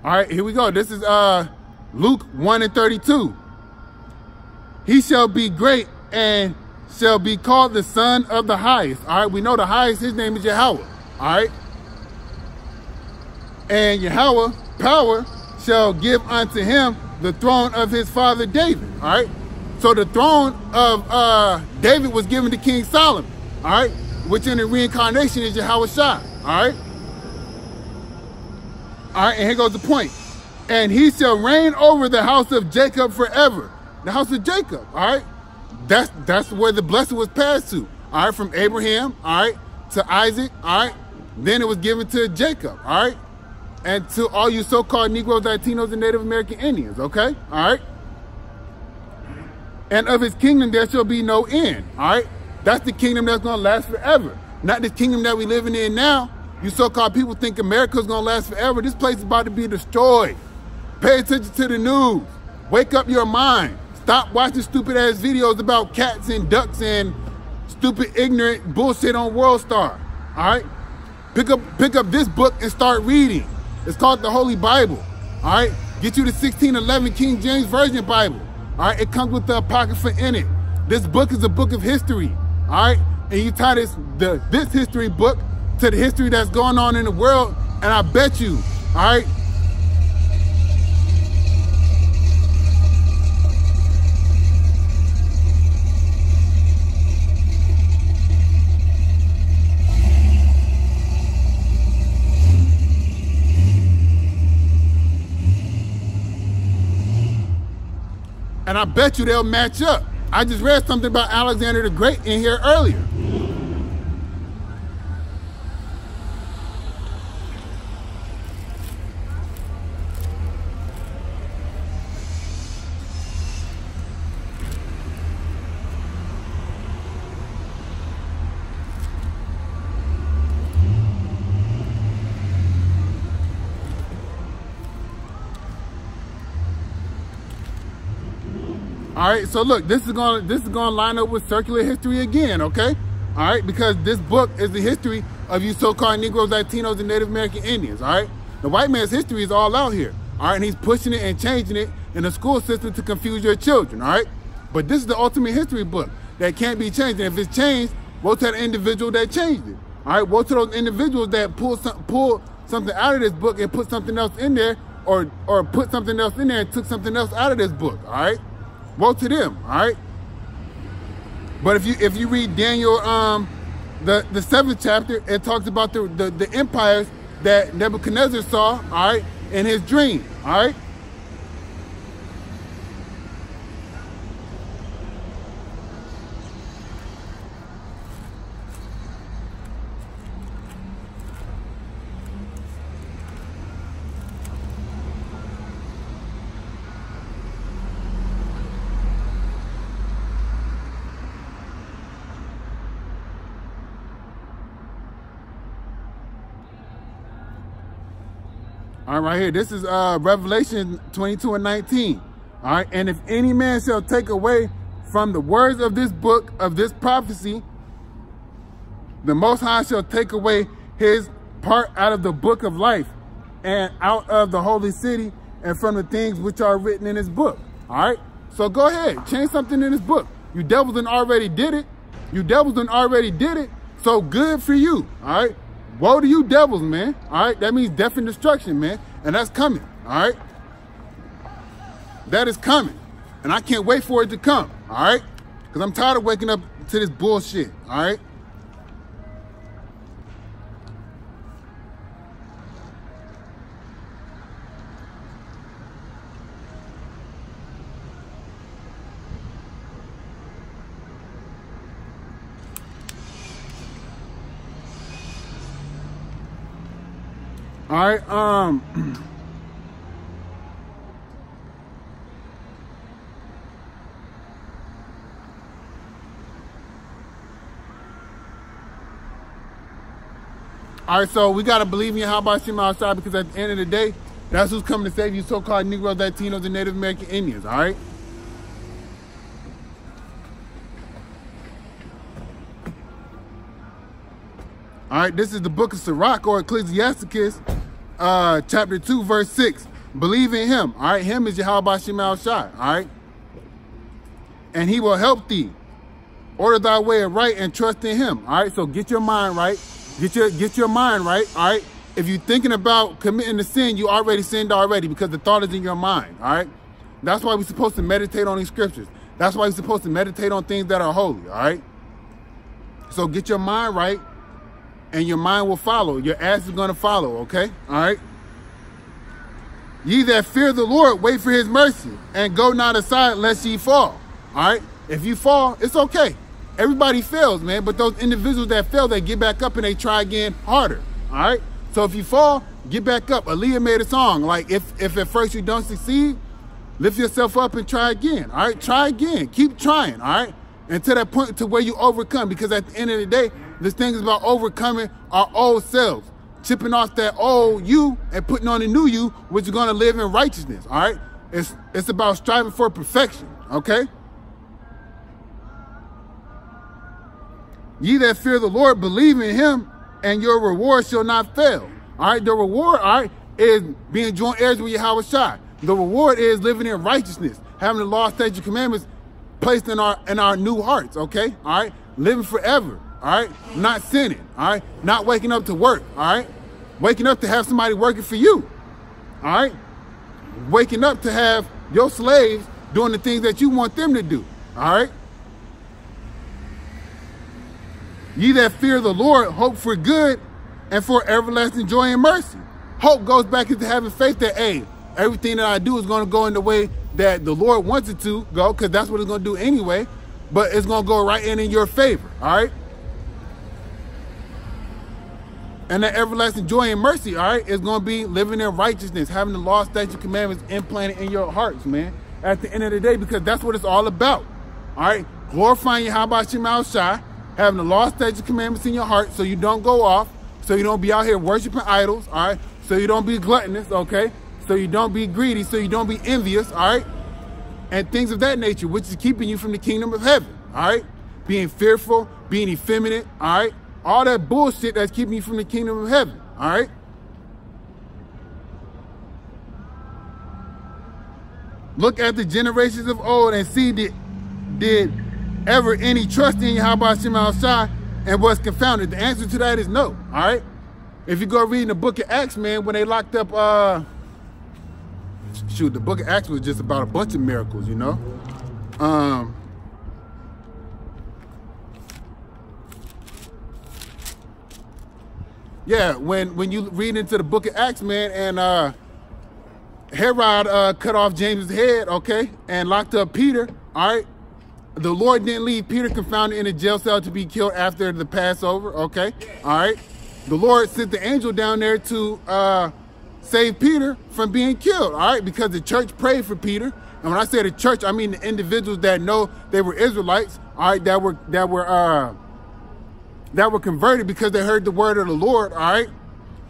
All right, here we go. This is Luke 1:32. He shall be great and shall be called the Son of the Highest. All right, we know the highest, his name is Yahweh. All right. And Yahweh power shall give unto him the throne of his father David. All right. So the throne of David was given to King Solomon. All right. Which in the reincarnation is Yahweh Shai. All right. All right. And here goes the point. And he shall reign over the house of Jacob forever. The house of Jacob. All right. That's where the blessing was passed to. All right. From Abraham. All right. To Isaac. All right. Then it was given to Jacob. All right. And to all you so-called Negroes, Latinos, and Native American Indians, okay? All right? And of his kingdom there shall be no end, all right? That's the kingdom that's going to last forever. Not the kingdom that we're living in now. You so-called people think America's going to last forever. This place is about to be destroyed. Pay attention to the news. Wake up your mind. Stop watching stupid-ass videos about cats and ducks and stupid, ignorant bullshit on World Star, all right? Pick up this book and start reading. It's called the Holy Bible, all right? Get you the 1611 King James Version Bible, all right? It comes with the Apocrypha in it. This book is a book of history, all right? And you tie this history book to the history that's going on in the world, and I bet you, all right? And I bet you they'll match up. I just read something about Alexander the Great in here earlier. All right, so look, this is gonna line up with circular history again, okay? All right, because this book is the history of you so-called Negroes, Latinos, and Native American Indians, all right? The white man's history is all out here, all right? And he's pushing it and changing it in the school system to confuse your children, all right? But this is the ultimate history book that can't be changed. And if it's changed, woe to the individual that changed it, all right? Woe to those individuals that pull something out of this book and put something else in there, or put something else in there and took something else out of this book, all right? Woe to them, all right? But if you read Daniel, the 7th chapter, it talks about the empires that Nebuchadnezzar saw, all right, in his dream, all right? All right, right here. This is Revelation 22:19. All right, and if any man shall take away from the words of this book, of this prophecy, the Most High shall take away his part out of the book of life and out of the holy city and from the things which are written in his book. All right, So go ahead, change something in this book. You devils done already did it. You devils done already did it. So good for you, all right? Woe to you devils, man, all right? That means death and destruction, man, and that's coming, all right? That is coming, and I can't wait for it to come, all right? Because I'm tired of waking up to this bullshit, all right? All right, all right, so we got to believe in Yahweh Shem outside, because at the end of the day, that's who's coming to save you, so-called Negroes, Latinos, and Native American Indians, all right? All right, this is the book of Sirach, or Ecclesiasticus, chapter 2, verse 6. Believe in him, all right? Him is Yahweh Shem Shai, all right? And he will help thee. Order thy way right and trust in him, all right? So get your mind right. Get your mind right, all right? If you're thinking about committing a sin, you already sinned already, because the thought is in your mind, all right? That's why we're supposed to meditate on these scriptures. That's why we're supposed to meditate on things that are holy, all right? So get your mind right, and your mind will follow. Your ass is going to follow, okay? All right? Ye that fear the Lord, wait for his mercy, and go not aside lest ye fall, all right? If you fall, it's okay. Everybody fails, man, but those individuals that fail, they get back up and they try again harder, all right? So if you fall, get back up. Aaliyah made a song, like, if at first you don't succeed, lift yourself up and try again, all right? Try again. Keep trying, all right? Until that point to where you overcome, because at the end of the day, this thing is about overcoming our old selves, chipping off that old you and putting on the new you, which is going to live in righteousness, all right? It's about striving for perfection, okay? Ye that fear the Lord, believe in him, and your reward shall not fail. All right, the reward, all right, is being joint heirs with Yahweh Shai. The reward is living in righteousness, having the law, statutes, commandments placed in our new hearts, okay? All right, living forever, all right? Not sinning, all right? Not waking up to work, all right? Waking up to have somebody working for you, all right? Waking up to have your slaves doing the things that you want them to do, all right? Ye that fear the Lord, hope for good and for everlasting joy and mercy. Hope goes back into having faith that, hey, everything that I do is going to go in the way that the Lord wants it to go, because that's what it's going to do anyway, but it's going to go right in your favor, all right? And that everlasting joy and mercy, all right, is going to be living in righteousness, having the law, statutes, commandments implanted in your hearts, man, at the end of the day, because that's what it's all about, all right? Glorifying Yahweh Shem Shai, having the law, statutes, commandments in your heart, so you don't go off, so you don't be out here worshiping idols, all right? So you don't be gluttonous, okay? So you don't be greedy, so you don't be envious, all right? And things of that nature, which is keeping you from the kingdom of heaven, all right? Being fearful, being effeminate, all right? All that bullshit that's keeping you from the kingdom of heaven, all right? Look at the generations of old and see did ever any trust in Yahweh Shem Shai and was confounded. The answer to that is no, all right? If you go read in the book of Acts, man, when they locked up, the book of Acts was just about a bunch of miracles, you know? Yeah, when you read into the book of Acts, man, and Herod cut off James' head, okay, and locked up Peter, all right? The Lord didn't leave Peter confounded in a jail cell to be killed after the Passover, okay? All right? The Lord sent the angel down there to save Peter from being killed, all right? Because the church prayed for Peter. And when I say the church, I mean the individuals that know they were Israelites, all right, that were converted because they heard the word of the Lord, all right?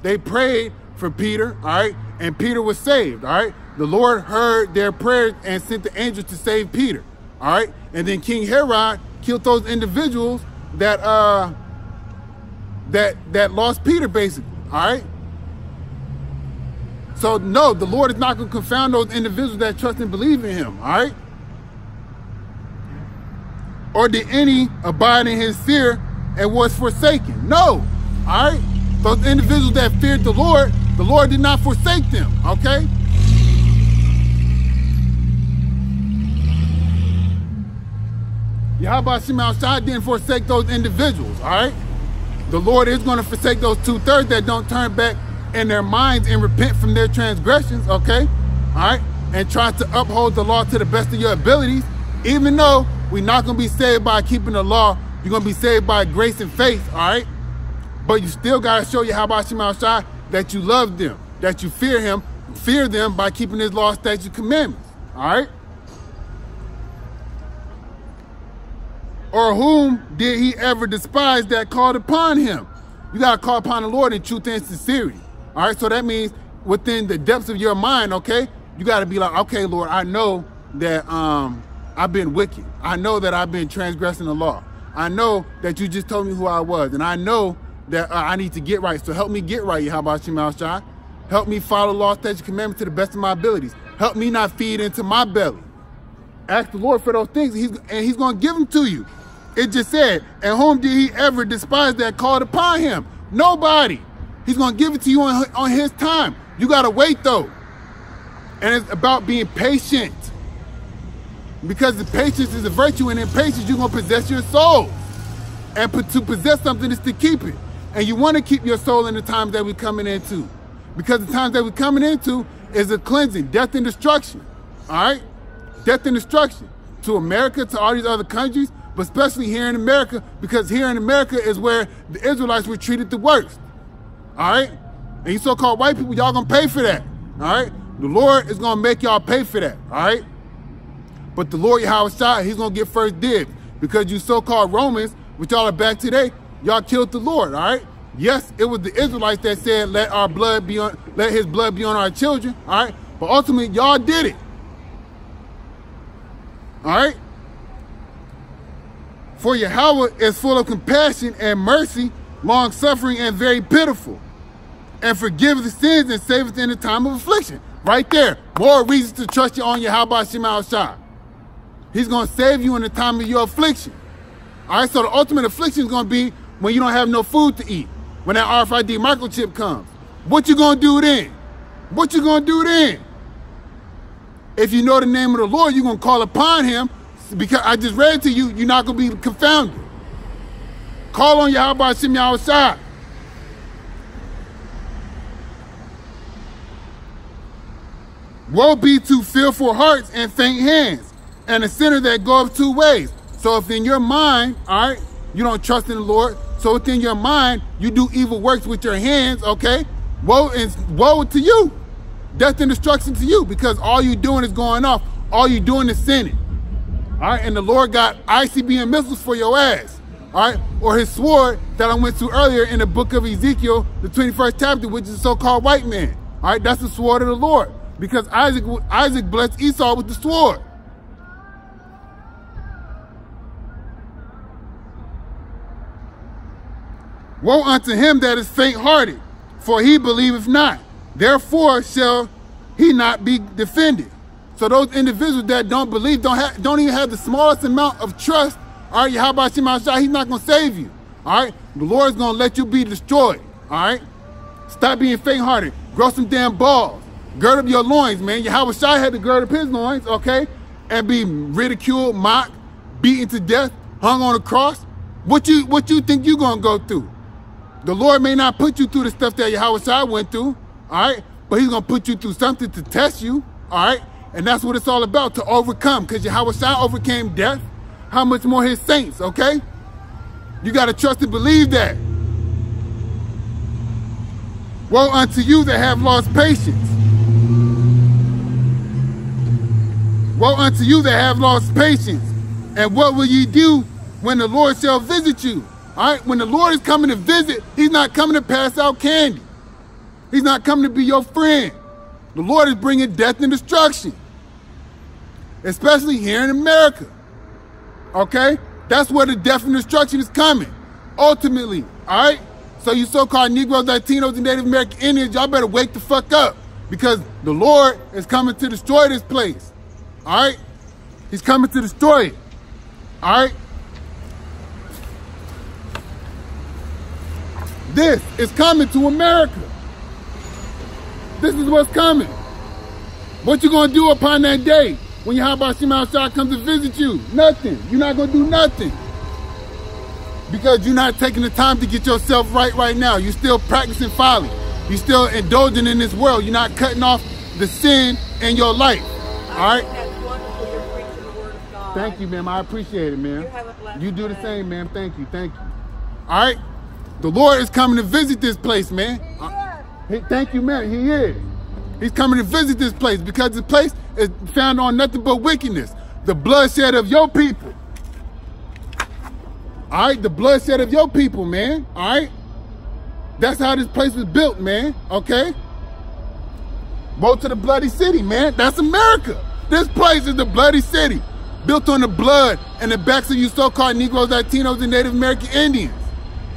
They prayed for Peter, all right? And Peter was saved, all right? The Lord heard their prayers and sent the angel to save Peter. All right, and then King Herod killed those individuals that lost Peter, basically. All right. So no, the Lord is not going to confound those individuals that trust and believe in Him. All right. Or did any abide in his fear and was forsaken? No. All right? Those individuals that feared the Lord did not forsake them, okay? Yahweh Shema Shai didn't forsake those individuals, all right? The Lord is going to forsake those 2/3 that don't turn back in their minds and repent from their transgressions, okay? All right? And try to uphold the law to the best of your abilities, even though we're not going to be saved by keeping the law. You're going to be saved by grace and faith, all right? But you still got to show Yahweh Shema Shai that you love them, that you fear him, fear them by keeping his law, statutes, commandments, all right? Or whom did he ever despise that called upon him? You got to call upon the Lord in truth and sincerity. All right, so that means within the depths of your mind, okay, you got to be like, okay, Lord, I know that I've been wicked. I know that I've been transgressing the law. I know that you just told me who I was. And I know that I need to get right. So help me get right, Yahweh Shema Shai. Help me follow law, statutes, commandments to the best of my abilities. Help me not feed into my belly. Ask the Lord for those things, and he's going to give them to you. It just said, and whom did he ever despise that called upon him? Nobody. He's going to give it to you on his time. You got to wait, though. And it's about being patient. Because the patience is a virtue, and in patience, you're going to possess your soul. And to possess something is to keep it. And you want to keep your soul in the times that we're coming into. Because the times that we're coming into is a cleansing, death and destruction. All right? Death and destruction. To America, to all these other countries, but especially here in America, because here in America is where the Israelites were treated the worst. All right? And you so-called white people, y'all gonna pay for that. All right? The Lord is gonna make y'all pay for that. All right? But the Lord Yahweh Shai, he's gonna get first dibs. Because you so-called Romans, which y'all are back today, y'all killed the Lord. All right? Yes, it was the Israelites that said, let his blood be on our children. All right? But ultimately, y'all did it. All right? For Yahweh is full of compassion and mercy, long-suffering and very pitiful, and forgiveth the sins and saveth in the time of affliction. Right there. More reasons to trust you on Yahweh Shema Shai. He's going to save you in the time of your affliction. All right, so the ultimate affliction is going to be when you don't have no food to eat. When that RFID microchip comes. What you going to do then? What you going to do then? If you know the name of the Lord, you're going to call upon him. Because I just read to you, you're not going to be confounded. Call on Yahweh Shema Shai. Woe be to fearful hearts and faint hands, and a sinner that goeth 2 ways. So if in your mind, all right, you don't trust in the Lord, so within your mind, you do evil works with your hands, okay? Woe to you. Death and destruction to you, because all you're doing is going off. All you're doing is sinning. All right, and the Lord got ICBM missiles for your ass, all right? Or his sword that I went to earlier in the book of Ezekiel, the 21st chapter, which is the so-called white man. All right, that's the sword of the Lord, because Isaac blessed Esau with the sword. Woe unto him that is faint-hearted, for he believeth not. Therefore shall he not be defended. So those individuals that don't believe, don't even have the smallest amount of trust, all right, Yahweh Shema Shai, he's not going to save you, all right? The Lord's going to let you be destroyed, all right? Stop being faint-hearted. Grow some damn balls. Gird up your loins, man. Yahweh Shai had to gird up his loins, okay? And be ridiculed, mocked, beaten to death, hung on a cross. What you think you're going to go through? The Lord may not put you through the stuff that Yahweh Shai went through, all right? But he's going to put you through something to test you, all right? And that's what it's all about, to overcome. Because Yahweh Shai overcame death. How much more his saints, okay? You got to trust and believe that. Woe unto you that have lost patience. Woe unto you that have lost patience. And what will ye do when the Lord shall visit you? All right? When the Lord is coming to visit, he's not coming to pass out candy. He's not coming to be your friend. The Lord is bringing death and destruction. Especially here in America. Okay? That's where the death and destruction is coming. Ultimately. All right? So you so-called Negroes, Latinos, and Native American Indians, y'all better wake the fuck up. Because the Lord is coming to destroy this place. All right? He's coming to destroy it. All right? This is coming to America. This is what's coming. What you gonna do upon that day when Yahweh Shem Shah comes to visit you? Nothing. You're not gonna do nothing. Because you're not taking the time to get yourself right now. You're still practicing folly. You're still indulging in this world. You're not cutting off the sin in your life. All right? That's wonderful. You're preaching the word of God. Thank you, ma'am. I appreciate it, ma'am. You have a blessed You do the day. same, ma'am. Thank you. Thank you. All right? The Lord is coming to visit this place, man. Thank you, man. He is. He's coming to visit this place because this place is found on nothing but wickedness. The bloodshed of your people. All right? The bloodshed of your people, man. All right? That's how this place was built, man. Okay? Go to the bloody city, man. That's America. This place is the bloody city. Built on the blood and the backs of you so-called Negroes, Latinos, and Native American Indians.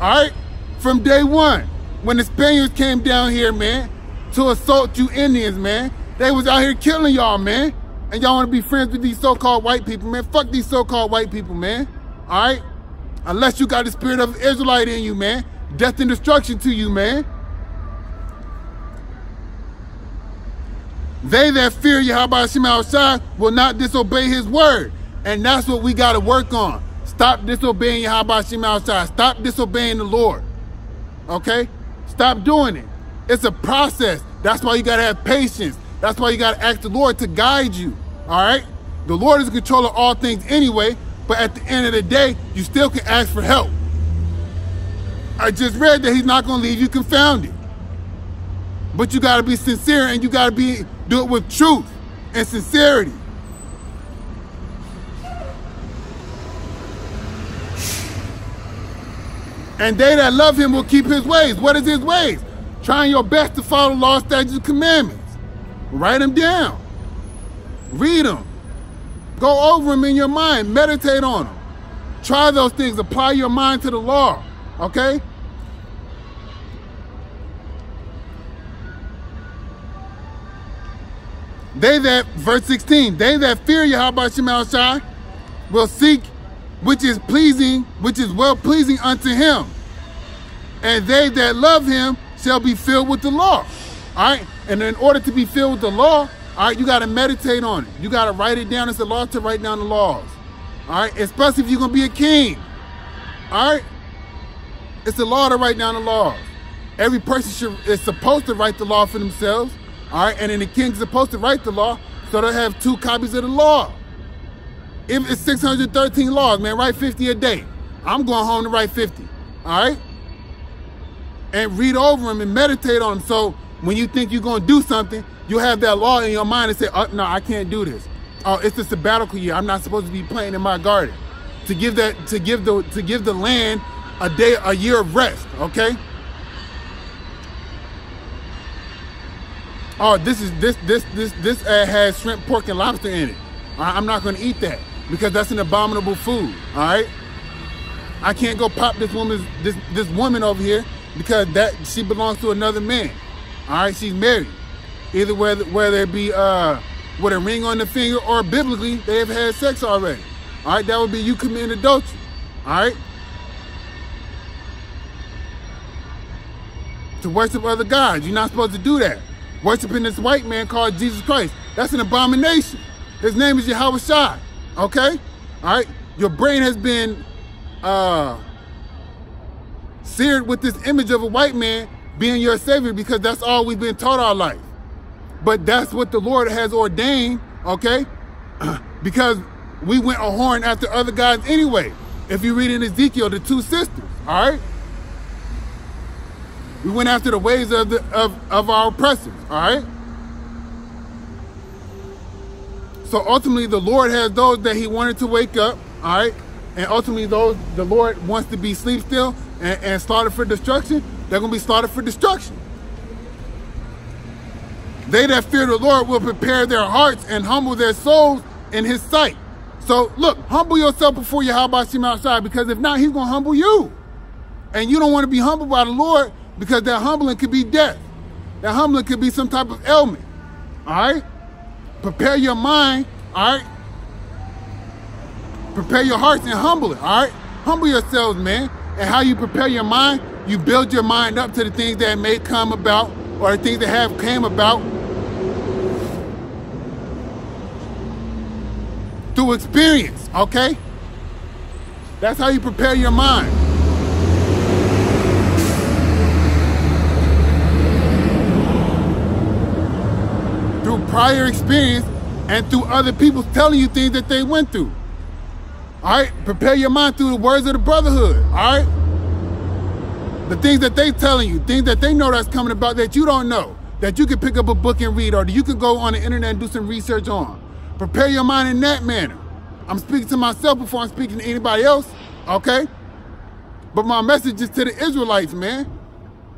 All right? From day one, when the Spaniards came down here, man, to assault you Indians, man, they was out here killing y'all, man. And y'all want to be friends with these so-called white people, man. Fuck these so-called white people, man. All right? Unless you got the spirit of Israelite in you, man. Death and destruction to you, man. They that fear Yahweh Shem Shah will not disobey his word. And that's what we got to work on. Stop disobeying Yahweh Shem Shah. Stop disobeying the Lord. Okay? Stop doing it. It's a process. That's why you got to have patience. That's why you got to ask the Lord to guide you. All right? The Lord is in control of all things anyway, but at the end of the day, you still can ask for help. I just read that he's not going to leave you confounded. But you got to be sincere and you got to do it with truth and sincerity. And they that love him will keep his ways. What is his ways? Trying your best to follow law, statutes, and commandments. Write them down. Read them. Go over them in your mind. Meditate on them. Try those things. Apply your mind to the law. Okay? They that, verse 16, they that fear Yahweh Shem Shah will seek which is pleasing, which is well pleasing unto him. And they that love him shall be filled with the law. All right? And in order to be filled with the law, all right, you got to meditate on it. You got to write it down. It's a law to write down the laws. All right? Especially if you're going to be a king. All right? It's a law to write down the laws. Every person is supposed to write the law for themselves. All right? And then the king's supposed to write the law, so they'll have 2 copies of the law. If it's 613 laws, man, write 50 a day. I'm going home to write 50. All right? And read over them and meditate on them. So when you think you're going to do something, you have that law in your mind and say, oh, no, I can't do this. Oh, it's a sabbatical year. I'm not supposed to be planting in my garden. To give the land a year of rest, okay? Oh, this has shrimp, pork, and lobster in it. I'm not going to eat that because that's an abominable food. All right, I can't go pop this woman over here because she belongs to another man. All right, she's married. Either whether it be with a ring on the finger or biblically they have had sex already. All right, that would be you committing adultery. All right, to worship other gods, you're not supposed to do that. Worshiping this white man called Jesus Christ, that's an abomination. His name is Yahweh Shai, okay? All right? Your brain has been seared with this image of a white man being your savior because that's all we've been taught our life. But that's what the Lord has ordained, okay? Because we went a whoring after other gods anyway. If you read in Ezekiel, the 2 sisters, all right? We went after the ways of our oppressors, all right? So ultimately, the Lord has those that he wanted to wake up, all right? And ultimately, those the Lord wants to be sleep still and slaughtered for destruction, they're going to be slaughtered for destruction. They that fear the Lord will prepare their hearts and humble their souls in his sight. So look, humble yourself before Yahweh Shem Shai, because if not, he's going to humble you. And you don't want to be humbled by the Lord because that humbling could be death. That humbling could be some type of ailment, all right? Prepare your mind, all right? Prepare your hearts and humble it, all right? Humble yourselves, man. And how you prepare your mind You build your mind up to the things that may come about or the things that have came about through experience, okay? That's how you prepare your mind. Through prior experience and through other people telling you things that they went through. All right? Prepare your mind through the words of the brotherhood, all right? The things that they telling you, things that they know that's coming about that you don't know, that you can pick up a book and read, or that you can go on the internet and do some research on. Prepare your mind in that manner. I'm speaking to myself before I'm speaking to anybody else, okay? But my message is to the Israelites, man.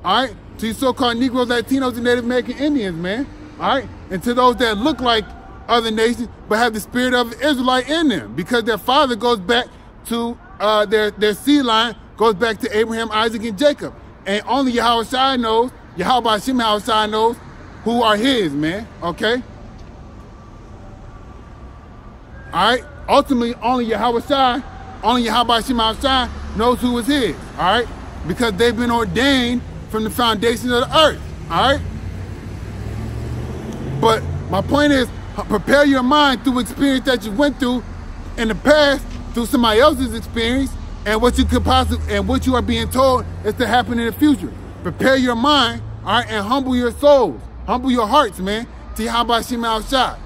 All right? To you so-called Negroes, Latinos, and Native American Indians, man. All right? And to those that look like other nations, but have the spirit of the Israelite in them, because their father goes back to their seed line, goes back to Abraham, Isaac, and Jacob. And only Yahweh Shai knows, Yahweh Hashem Shai knows who are his, man, okay? All right? Ultimately, only Yahweh Shai, only Yahweh Hashem Shai knows who is his, all right? Because they've been ordained from the foundation of the earth, all right? But my point is, prepare your mind through experience that you went through in the past, through somebody else's experience, and what you could possibly, and what you are being told is to happen in the future. Prepare your mind, all right, and humble your souls, humble your hearts, man, to Yahweh Hashem Shai.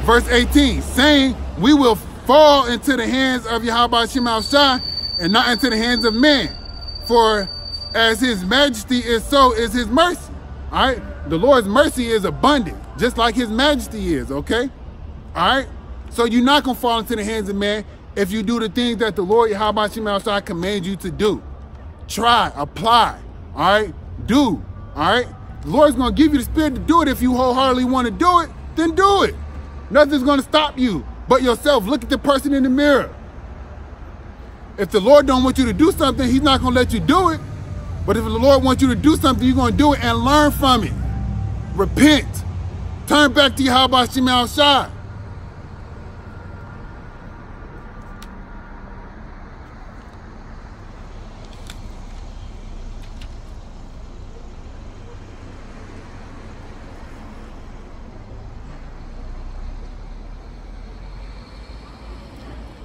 Verse 18, saying, we will fall into the hands of Yahweh Hashem Shai and not into the hands of man. For as his majesty is, so is his mercy. All right? The Lord's mercy is abundant, just like his majesty is, okay? All right? So you're not going to fall into the hands of man if you do the things that the Lord Yahweh Hashem Shai commands you to do. Try, apply, all right? Do, all right? The Lord's going to give you the spirit to do it. If you wholeheartedly want to do it, then do it. Nothing's going to stop you but yourself. Look at the person in the mirror. If the Lord don't want you to do something, he's not going to let you do it. But if the Lord wants you to do something, you're going to do it and learn from it. Repent. Turn back to Yahweh Hashem Shai.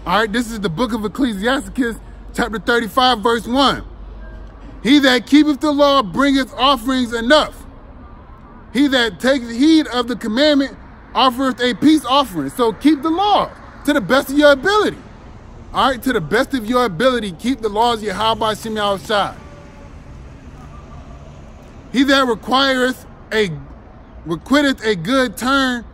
All right, this is the book of Ecclesiasticus, chapter 35, verse 1. He that keepeth the law bringeth offerings enough. He that taketh heed of the commandment offereth a peace offering. So keep the law to the best of your ability. All right, to the best of your ability, keep the laws of Yahweh Hashem Shai. He that requiteth a good turn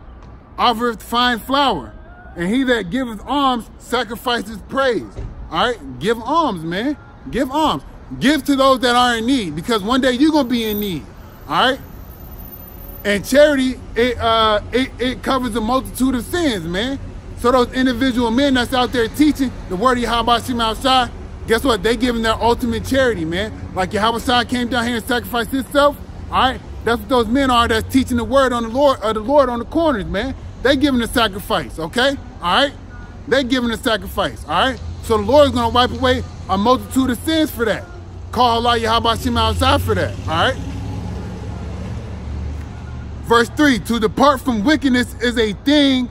offereth fine flour. And he that giveth alms sacrifices praise. All right? Give alms, man. Give alms. Give to those that are in need, because one day you're going to be in need. All right? And charity, it covers a multitude of sins, man. So those individual men that's out there teaching the word of Yahweh Hashem Shai, guess what? They giving their ultimate charity, man. Like Yahweh Shai came down here and sacrificed himself. All right? That's what those men are that's teaching the word on the Lord on the corners, man. They giving the sacrifice, okay? All right? They giving the sacrifice, all right? So the Lord is going to wipe away a multitude of sins for that. Call Allah Yahweh Hashem Shai for that, all right? Verse 3, to depart from wickedness is a thing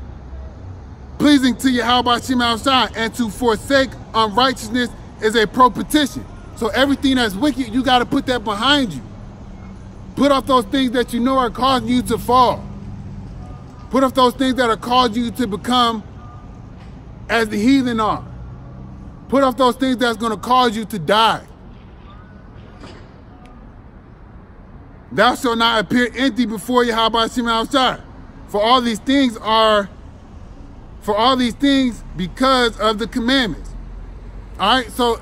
pleasing to Yahweh Hashem Shai, and to forsake unrighteousness is a propitiation. So everything that's wicked, you got to put that behind you. Put off those things that you know are causing you to fall. Put off those things that are causing you to become as the heathen are. Put off those things that's going to cause you to die. Thou shalt not appear empty before Yahweh Hashem Shai. For all these things because of the commandments. All right, so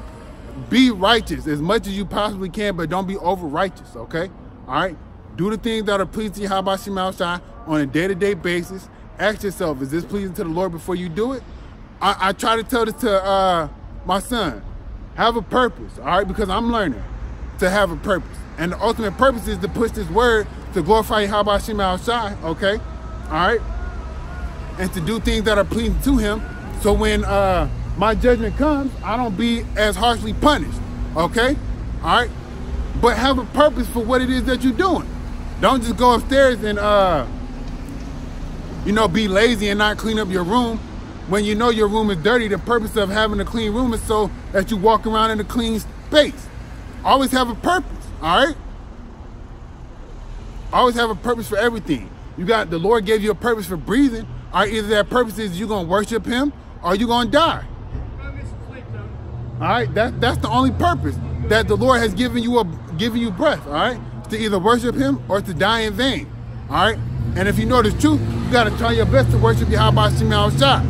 be righteous as much as you possibly can, but don't be over righteous, okay? All right, do the things that are pleasing to Yahweh Hashem Shai on a day-to-day basis. Ask yourself, is this pleasing to the Lord before you do it? I try to tell this to my son. Have a purpose, all right? Because I'm learning to have a purpose. And the ultimate purpose is to push this word to glorify Yahweh Hashem Al Shai, okay? All right? And to do things that are pleasing to him. So when my judgment comes, I don't be as harshly punished, okay? All right? But have a purpose for what it is that you're doing. Don't just go upstairs and, you know, be lazy and not clean up your room. When you know your room is dirty, the purpose of having a clean room is so that you walk around in a clean space. Always have a purpose, all right? Always have a purpose for everything. You got, the Lord gave you a purpose for breathing. All right, either that purpose is you're going to worship him or you're going to die. All right, that's the only purpose that the Lord has given you breath, all right? To either worship him or to die in vain, all right? And if you know the truth, you got to try your best to worship Yahweh Hashem Al Shai.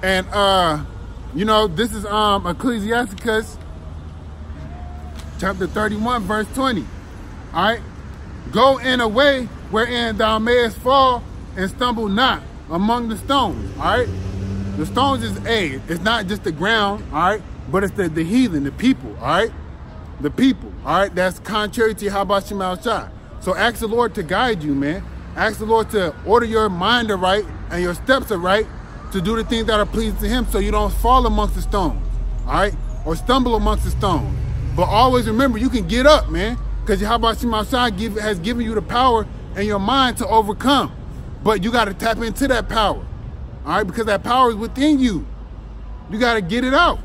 And, you know, this is Ecclesiasticus chapter 31, verse 20. All right? Go in a way wherein thou mayest fall and stumble not among the stones. All right? The stones is it's not just the ground, all right? But it's the heathen, the people, all right? The people, all right? That's contrary to Yahweh Hashem Al Shai. So ask the Lord to guide you, man. Ask the Lord to order your mind aright and your steps aright to do the things that are pleasing to him so you don't fall amongst the stones, all right? Or stumble amongst the stones. But always remember, you can get up, man, because Yahweh Hashem Al Shai has given you the power and your mind to overcome. But you got to tap into that power, all right? Because that power is within you. You got to get it out.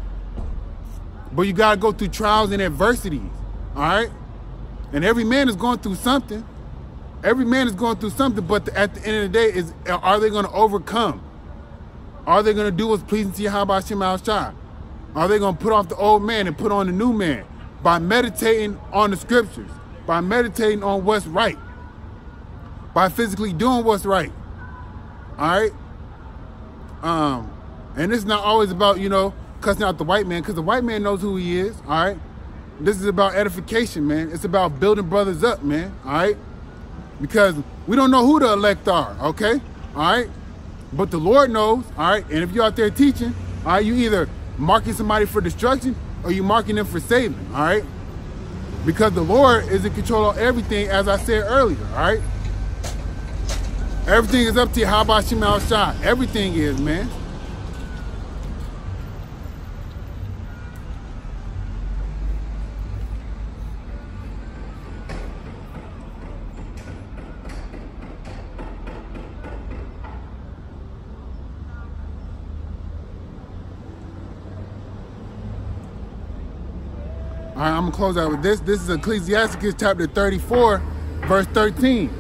But you got to go through trials and adversities, all right? And every man is going through something. Every man is going through something, but at the end of the day, are they going to overcome? Are they going to do what's pleasing to Yahweh Hashem Al Shai? Are they going to put off the old man and put on the new man? By meditating on the scriptures, by meditating on what's right, by physically doing what's right, all right? And it's not always about, you know, cussing out the white man, because the white man knows who he is, all right? This is about edification, man. It's about building brothers up, man, all right? Because we don't know who the elect are, okay? All right? But the Lord knows, all right? And if you're out there teaching, all right, you either marking somebody for destruction or you marking them for saving, all right? Because the Lord is in control of everything, as I said earlier, all right? Everything is up to Yahweh Hashem Al Shai. Everything is, man. All right, I'm going to close out with this. This is Ecclesiasticus chapter 34, verse 13.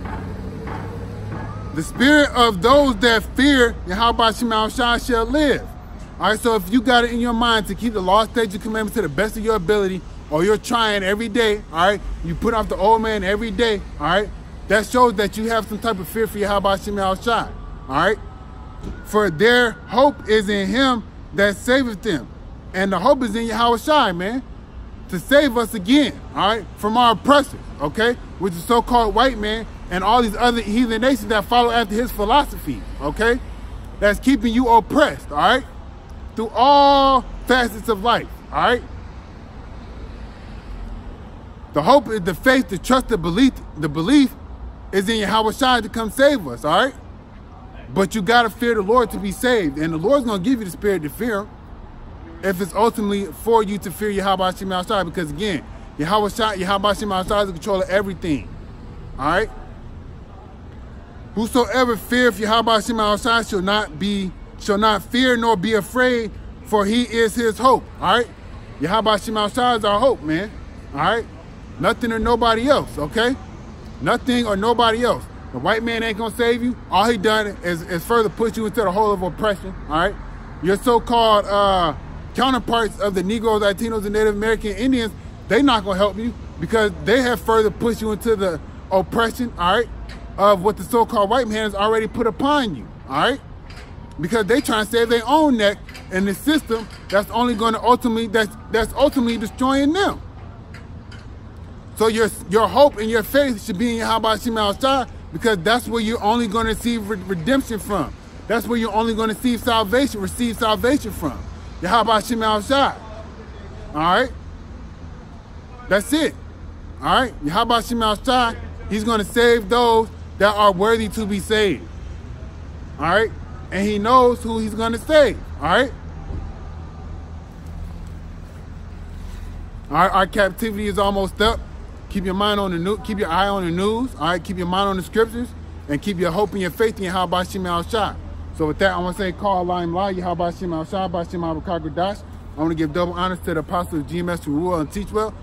The spirit of those that fear Yahweh Hashem Al Shai shall live. All right, so if you got it in your mind to keep the law, statutes, and commandments to the best of your ability, or you're trying every day, all right, you put off the old man every day, all right, that shows that you have some type of fear for Yahweh Hashem Al Shai, all right? For their hope is in him that saveth them. And the hope is in Yahweh Shai, man, to save us again, all right, from our oppressors, okay, which is so-called white man and all these other heathen nations that follow after his philosophy, okay, that's keeping you oppressed, all right, through all facets of life, all right. The hope is the faith, the trust, the belief is in Yahweh Shai to come save us, all right. But you got to fear the Lord to be saved, and the Lord's going to give you the spirit to fear him. If it's ultimately for you to fear Yahweh Hashem Al Shai, because again, Yahweh Hashem Al Shai is in control of everything. All right? Whosoever feareth Yahweh Hashem Al Shai shall not fear nor be afraid, for he is his hope. All right? Yahweh Hashem Al Shai is our hope, man. All right? Nothing or nobody else, okay? Nothing or nobody else. The white man ain't gonna save you. All he done is further put you into the hole of oppression, all right? Your so-called counterparts of the Negroes, Latinos, and Native American Indians, they not gonna help you because they have further pushed you into the oppression, all right, of what the so-called white man has already put upon you, all right? Because they trying to save their own neck in the system that's only gonna ultimately, that's ultimately destroying them. So your hope and your faith should be in Yahweh Hashem Al Shai, because that's where you're only gonna see redemption from. That's where you're only going to receive salvation from. Yahweh Shem Shai. All right? That's it. All right? Yahweh Shem Shai, he's going to save those that are worthy to be saved. All right? And he knows who he's going to save. All right? All right, our captivity is almost up. Keep your mind on the news. Keep your eye on the news. All right, keep your mind on the scriptures, and keep your hope and your faith in Yahweh Shem Shai. So with that, I want to say, call Laim La, Yahweh Shem Shai, Bashem Abakagadash. I want to give double honors to the apostles of GMS who rule and teach well.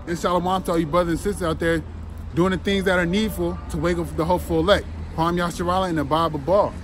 And shalom to all you brothers and sisters out there doing the things that are needful to wake up the hopeful elect. Palm Yasharala and the Bible Ball.